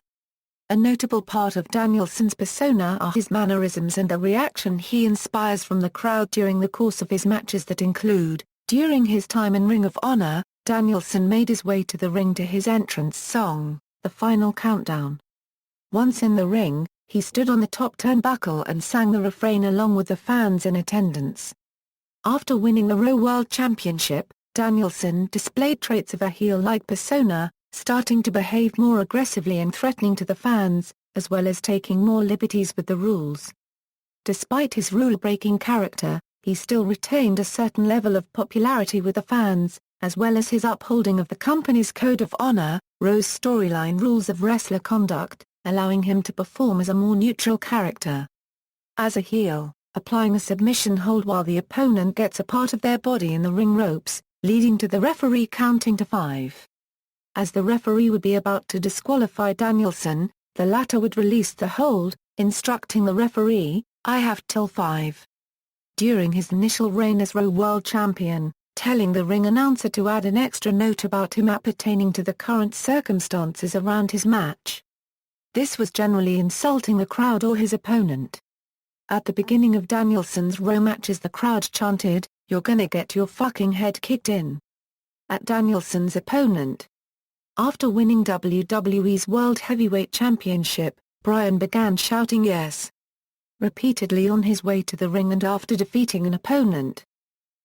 A notable part of Danielson's persona are his mannerisms and the reaction he inspires from the crowd during the course of his matches that include, during his time in Ring of Honor, Danielson made his way to the ring to his entrance song, The Final Countdown. Once in the ring, he stood on the top turnbuckle and sang the refrain along with the fans in attendance. After winning the ROH World Championship, Danielson displayed traits of a heel-like persona, starting to behave more aggressively and threatening to the fans, as well as taking more liberties with the rules. Despite his rule-breaking character, he still retained a certain level of popularity with the fans, as well as his upholding of the company's code of honor, ROH's storyline rules of wrestler conduct, allowing him to perform as a more neutral character. As a heel, applying a submission hold while the opponent gets a part of their body in the ring ropes, leading to the referee counting to 5. As the referee would be about to disqualify Danielson, the latter would release the hold, instructing the referee, "I have till 5." During his initial reign as ROH World Champion, telling the ring announcer to add an extra note about him appertaining to the current circumstances around his match. This was generally insulting the crowd or his opponent. At the beginning of Danielson's ROH matches the crowd chanted, "You're gonna get your fucking head kicked in." At Danielson's opponent. After winning WWE's World Heavyweight Championship, Bryan began shouting "yes" repeatedly on his way to the ring and after defeating an opponent.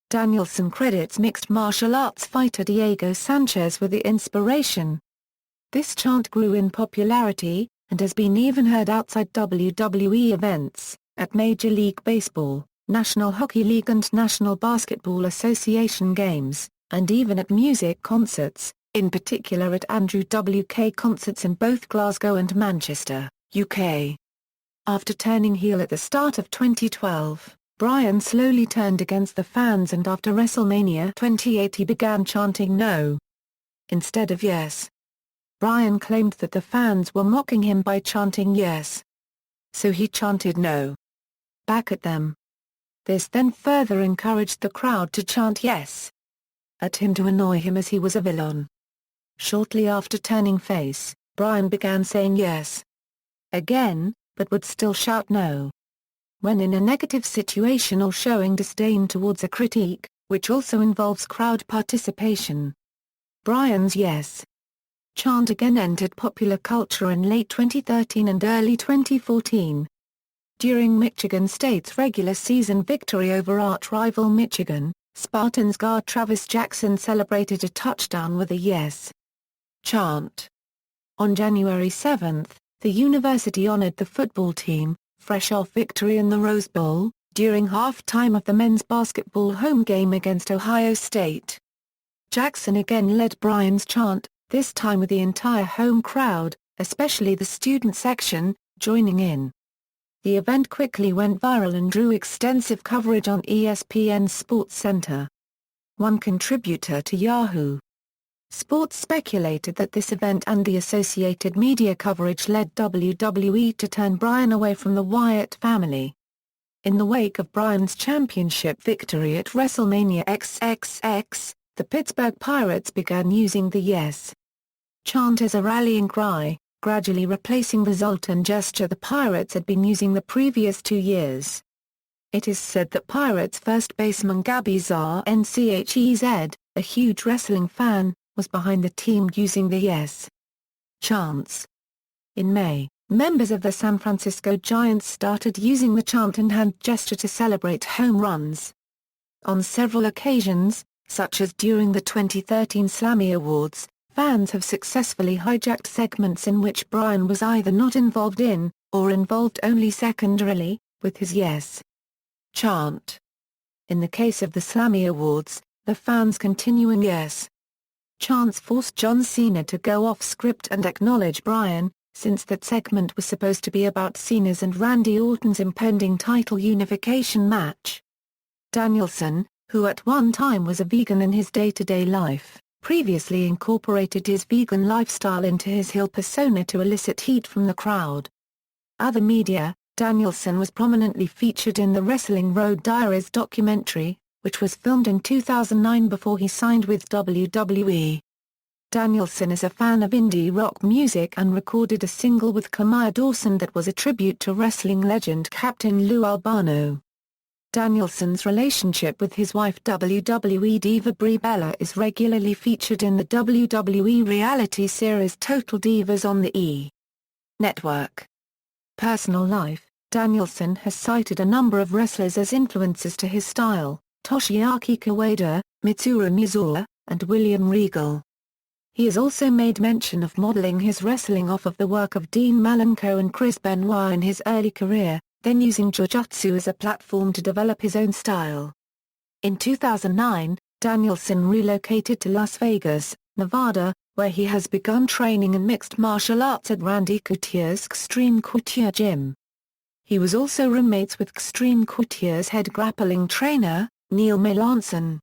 Danielson credits mixed martial arts fighter Diego Sanchez with the inspiration. This chant grew in popularity, and has been even heard outside WWE events, at Major League Baseball, National Hockey League and National Basketball Association games, and even at music concerts, in particular at Andrew WK concerts in both Glasgow and Manchester, UK. After turning heel at the start of 2012, Bryan slowly turned against the fans, and after WrestleMania XXX he began chanting no instead of yes. Bryan claimed that the fans were mocking him by chanting yes. So he chanted no back at them. This then further encouraged the crowd to chant yes at him to annoy him, as he was a villain. Shortly after turning face, Bryan began saying yes again, but would still shout no when in a negative situation or showing disdain towards a critique, which also involves crowd participation. Bryan's yes chant again entered popular culture in late 2013 and early 2014. During Michigan State's regular season victory over arch-rival Michigan, Spartans guard Travis Jackson celebrated a touchdown with a yes chant. On January 7, the university honored the football team, fresh off victory in the Rose Bowl, during halftime of the men's basketball home game against Ohio State. Jackson again led Bryan's chant, this time with the entire home crowd, especially the student section, joining in. The event quickly went viral and drew extensive coverage on ESPN's SportsCenter. One contributor to Yahoo! Sports speculated that this event and the associated media coverage led WWE to turn Bryan away from the Wyatt family. In the wake of Bryan's championship victory at WrestleMania XXX, the Pittsburgh Pirates began using the yes chant as a rallying cry, gradually replacing the Zoltan gesture the Pirates had been using the previous 2 years. It is said that Pirates first baseman Gabby Nchez, a huge wrestling fan, was behind the team using the yes chants. In May, members of the San Francisco Giants started using the chant and hand gesture to celebrate home runs. On several occasions, such as during the 2013 Slammy Awards, fans have successfully hijacked segments in which Bryan was either not involved in, or involved only secondarily, with his yes chant. In the case of the Slammy Awards, the fans' continuing yes chants forced John Cena to go off script and acknowledge Bryan, since that segment was supposed to be about Cena's and Randy Orton's impending title unification match. Danielson, who at one time was a vegan in his day-to-day life, previously incorporated his vegan lifestyle into his heel persona to elicit heat from the crowd. Other media, Danielson was prominently featured in the Wrestling Road Diaries documentary, which was filmed in 2009 before he signed with WWE. Danielson is a fan of indie rock music and recorded a single with Kamaya Dawson that was a tribute to wrestling legend Captain Lou Albano. Danielson's relationship with his wife WWE diva Brie Bella is regularly featured in the WWE reality series Total Divas on the E! Network. Personal life. Danielson has cited a number of wrestlers as influences to his style: Toshiaki Kawada, Mitsuru Mizuha, and William Regal. He has also made mention of modeling his wrestling off of the work of Dean Malenko and Chris Benoit in his early career, then using Jiu-Jitsu as a platform to develop his own style. In 2009, Danielson relocated to Las Vegas, Nevada, where he has begun training in mixed martial arts at Randy Couturier's Extreme Couture Gym. He was also roommates with Extreme Couturier's head grappling trainer, Neil Melanson.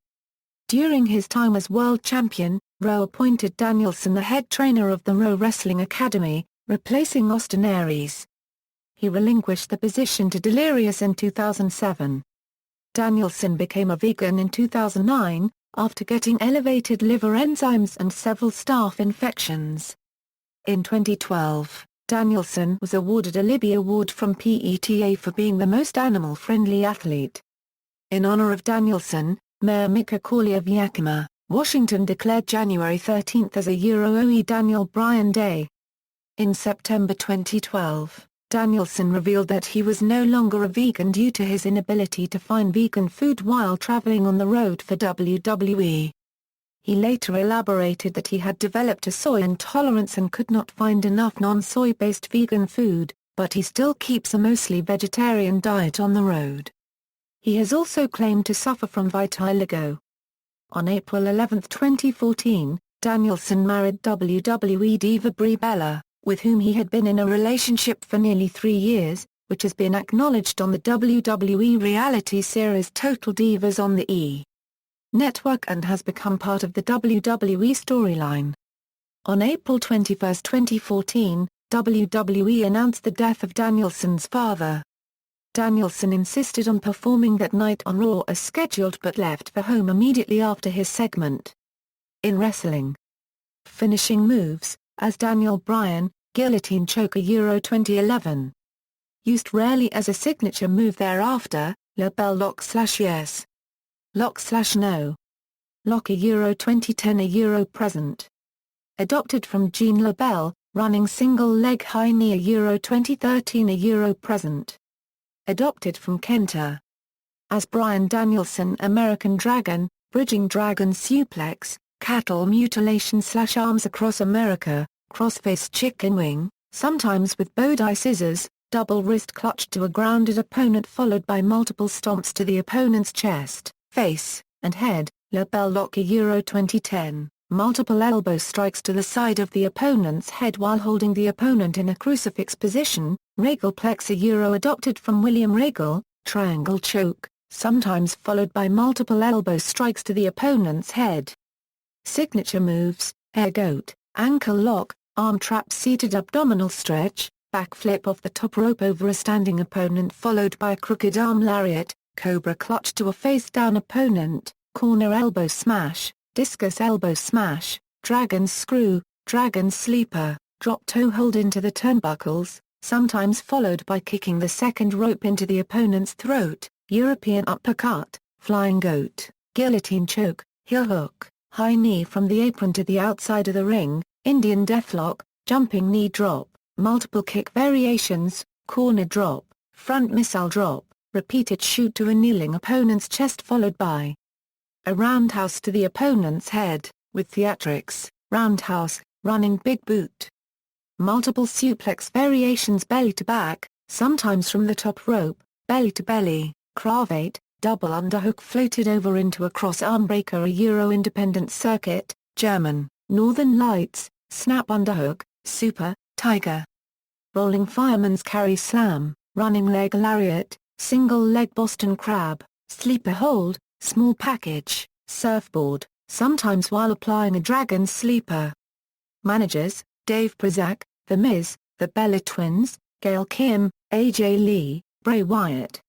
During his time as world champion, ROH appointed Danielson the head trainer of the ROH Wrestling Academy, replacing Austin Aries. He relinquished the position to Delirious in 2007. Danielson became a vegan in 2009, after getting elevated liver enzymes and several staph infections. In 2012, Danielson was awarded a Libby Award from PETA for being the most animal-friendly athlete. In honor of Danielson, Mayor Mick Corley of Yakima, Washington declared January 13 as a ROH Daniel Bryan Day. In September 2012, Danielson revealed that he was no longer a vegan due to his inability to find vegan food while traveling on the road for WWE. He later elaborated that he had developed a soy intolerance and could not find enough non-soy-based vegan food, but he still keeps a mostly vegetarian diet on the road. He has also claimed to suffer from vitiligo. On April 11, 2014, Danielson married WWE diva Brie Bella, with whom he had been in a relationship for nearly 3 years, which has been acknowledged on the WWE reality series Total Divas on the E! Network and has become part of the WWE storyline. On April 21, 2014, WWE announced the death of Danielson's father. Danielson insisted on performing that night on Raw as scheduled but left for home immediately after his segment. In wrestling finishing moves, as Daniel Bryan, guillotine choke Euro 2011. Used rarely as a signature move thereafter, LeBell lock/yes. Lock/no. Lock Euro 2010 Euro present. Adopted from Jean LeBell, running single leg high knee Euro 2013 Euro present. Adopted from Kenta. As Bryan Danielson American Dragon, bridging dragon suplex, cattle mutilation/arms across America, crossface chicken wing, sometimes with Bodai scissors, double wrist clutch to a grounded opponent followed by multiple stomps to the opponent's chest, face, and head, LeBell lock Euro 2010, multiple elbow strikes to the side of the opponent's head while holding the opponent in a crucifix position, Regalplex Euro adopted from William Regal, triangle choke, sometimes followed by multiple elbow strikes to the opponent's head. Signature moves, air goat, ankle lock, arm trap seated abdominal stretch, backflip off the top rope over a standing opponent followed by a crooked arm lariat, cobra clutch to a face-down opponent, corner elbow smash, discus elbow smash, dragon screw, dragon sleeper, drop toe hold into the turnbuckles, sometimes followed by kicking the second rope into the opponent's throat, European uppercut, flying goat, guillotine choke, heel hook, high knee from the apron to the outside of the ring, Indian deathlock, jumping knee drop, multiple kick variations, corner drop, front missile drop, repeated shoot to a kneeling opponent's chest followed by a roundhouse to the opponent's head, with theatrics, roundhouse, running big boot. Multiple suplex variations belly to back, sometimes from the top rope, belly to belly, cravate, double underhook floated over into a cross arm breaker a Euro independent circuit, German, Northern Lights, snap underhook, super, tiger. Rolling fireman's carry slam, running leg lariat, single leg Boston crab, sleeper hold, small package, surfboard, sometimes while applying a dragon sleeper. Managers, Dave Prazak, The Miz, The Bella Twins, Gail Kim, AJ Lee, Bray Wyatt.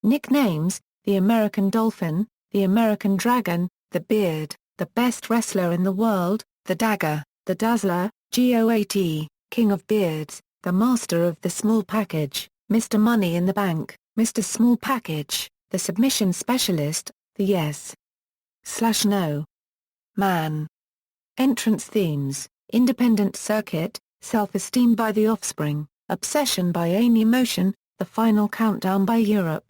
Nicknames, The American Dolphin, The American Dragon, The Beard, The Best Wrestler in the World, The Dagger, The Dazzler, GOAT, King of Beards, The Master of the Small Package, Mr. Money in the Bank, Mr. Small Package, The Submission Specialist, The Yes/No Man. Entrance themes, Independent Circuit, Self-Esteem by The Offspring, Obsession by Amy Motion, The Final Countdown by Europe.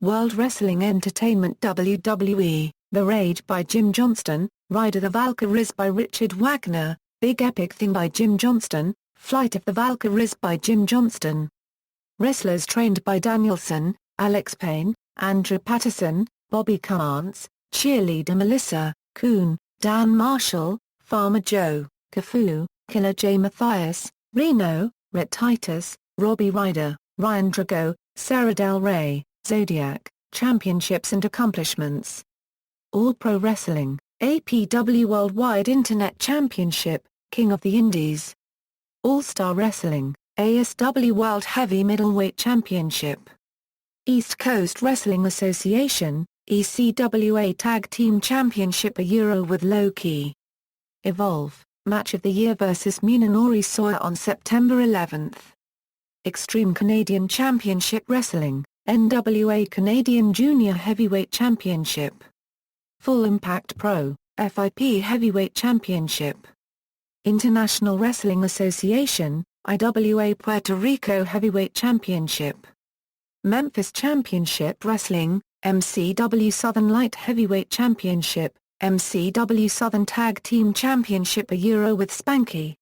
World Wrestling Entertainment WWE, The Rage by Jim Johnston, Ride of the Valkyries by Richard Wagner, Big Epic Thing by Jim Johnston, Flight of the Valkyries by Jim Johnston. Wrestlers trained by Danielson, Alex Payne, Andrew Patterson, Bobby Carnes, Cheerleader Melissa, Kuhn, Dan Marshall, Farmer Joe, Cafu, Killer J. Mathias, Reno, Rhett Titus, Robbie Ryder, Ryan Drago, Sarah Del Rey, Zodiac, Championships and Accomplishments. All Pro Wrestling, APW Worldwide Internet Championship, King of the Indies. All-Star Wrestling, ASW World Heavy Middleweight Championship. East Coast Wrestling Association, ECWA Tag Team Championship a Euro with Low-Key. Evolve, Match of the Year vs Munenori Sawyer on September 11. Extreme Canadian Championship Wrestling, NWA Canadian Junior Heavyweight Championship. Full Impact Pro, FIP Heavyweight Championship. International Wrestling Association, IWA Puerto Rico Heavyweight Championship. Memphis Championship Wrestling, MCW Southern Light Heavyweight Championship, MCW Southern Tag Team Championship a Euro with Spanky.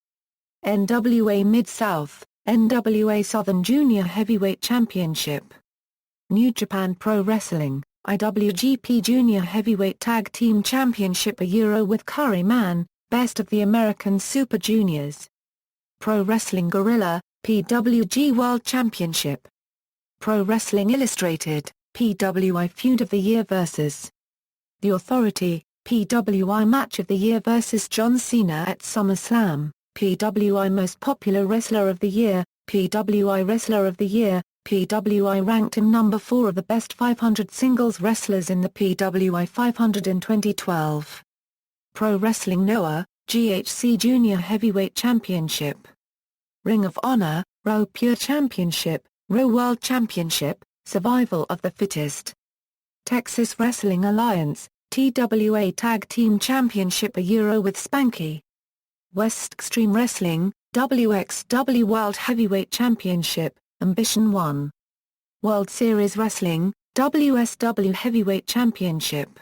NWA Mid-South, NWA Southern Junior Heavyweight Championship. New Japan Pro Wrestling, IWGP Junior Heavyweight Tag Team Championship a Euro with Curry Man, Best of the American Super Juniors. Pro Wrestling Guerrilla, PWG World Championship. Pro Wrestling Illustrated, PWI Feud of the Year vs. The Authority, PWI Match of the Year vs. John Cena at SummerSlam, PWI Most Popular Wrestler of the Year, PWI Wrestler of the Year, PWI ranked him number 4 of the best 500 singles wrestlers in the PWI 500 in 2012. Pro Wrestling Noah, GHC Junior Heavyweight Championship. Ring of Honor, ROH Pure Championship, ROH World Championship, Survival of the Fittest. Texas Wrestling Alliance, TWA Tag Team Championship a Euro with Spanky. West Extreme Wrestling, WXW World Heavyweight Championship, Ambition 1. World Series Wrestling, WSW Heavyweight Championship.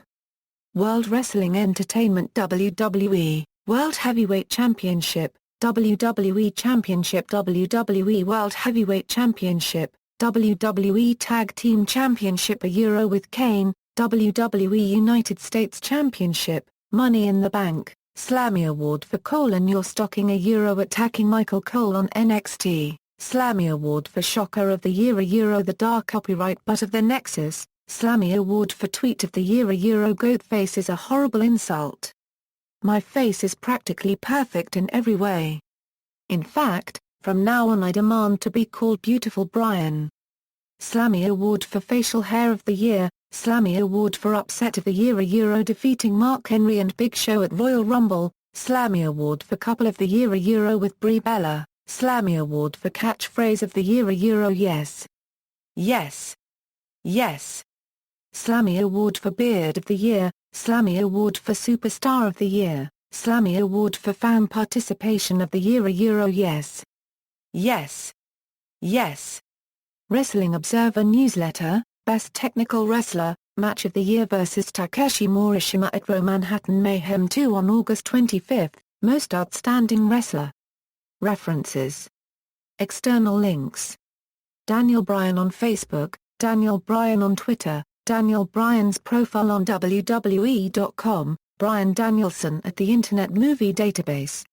World Wrestling Entertainment WWE, World Heavyweight Championship, WWE Championship WWE World Heavyweight Championship, WWE Tag Team Championship a Euro with Kane, WWE United States Championship, Money in the Bank, Slammy Award for Cole and Your Stocking a Euro attacking Michael Cole on NXT, Slammy Award for Shocker of the Year a Euro the Dark Copyright Butt of the Nexus, Slammy Award for Tweet of the Year a Euro Goat Face is a horrible insult. My face is practically perfect in every way. In fact, from now on I demand to be called Beautiful Bryan. Slammy Award for Facial Hair of the Year, Slammy Award for Upset of the Year a Euro defeating Mark Henry and Big Show at Royal Rumble, Slammy Award for Couple of the Year a Euro with Brie Bella, Slammy Award for Catchphrase of the Year a Euro Yes. Yes. Yes. Slammy Award for Beard of the Year, Slammy Award for Superstar of the Year, Slammy Award for Fan Participation of the Year a Euro Yes. Yes. Yes. Wrestling Observer Newsletter, Best Technical Wrestler, Match of the Year vs. Takeshi Morishima at Raw Manhattan Mayhem 2 on August 25, Most Outstanding Wrestler. References. External links. Daniel Bryan on Facebook, Daniel Bryan on Twitter, Daniel Bryan's profile on WWE.com, Bryan Danielson at the Internet Movie Database.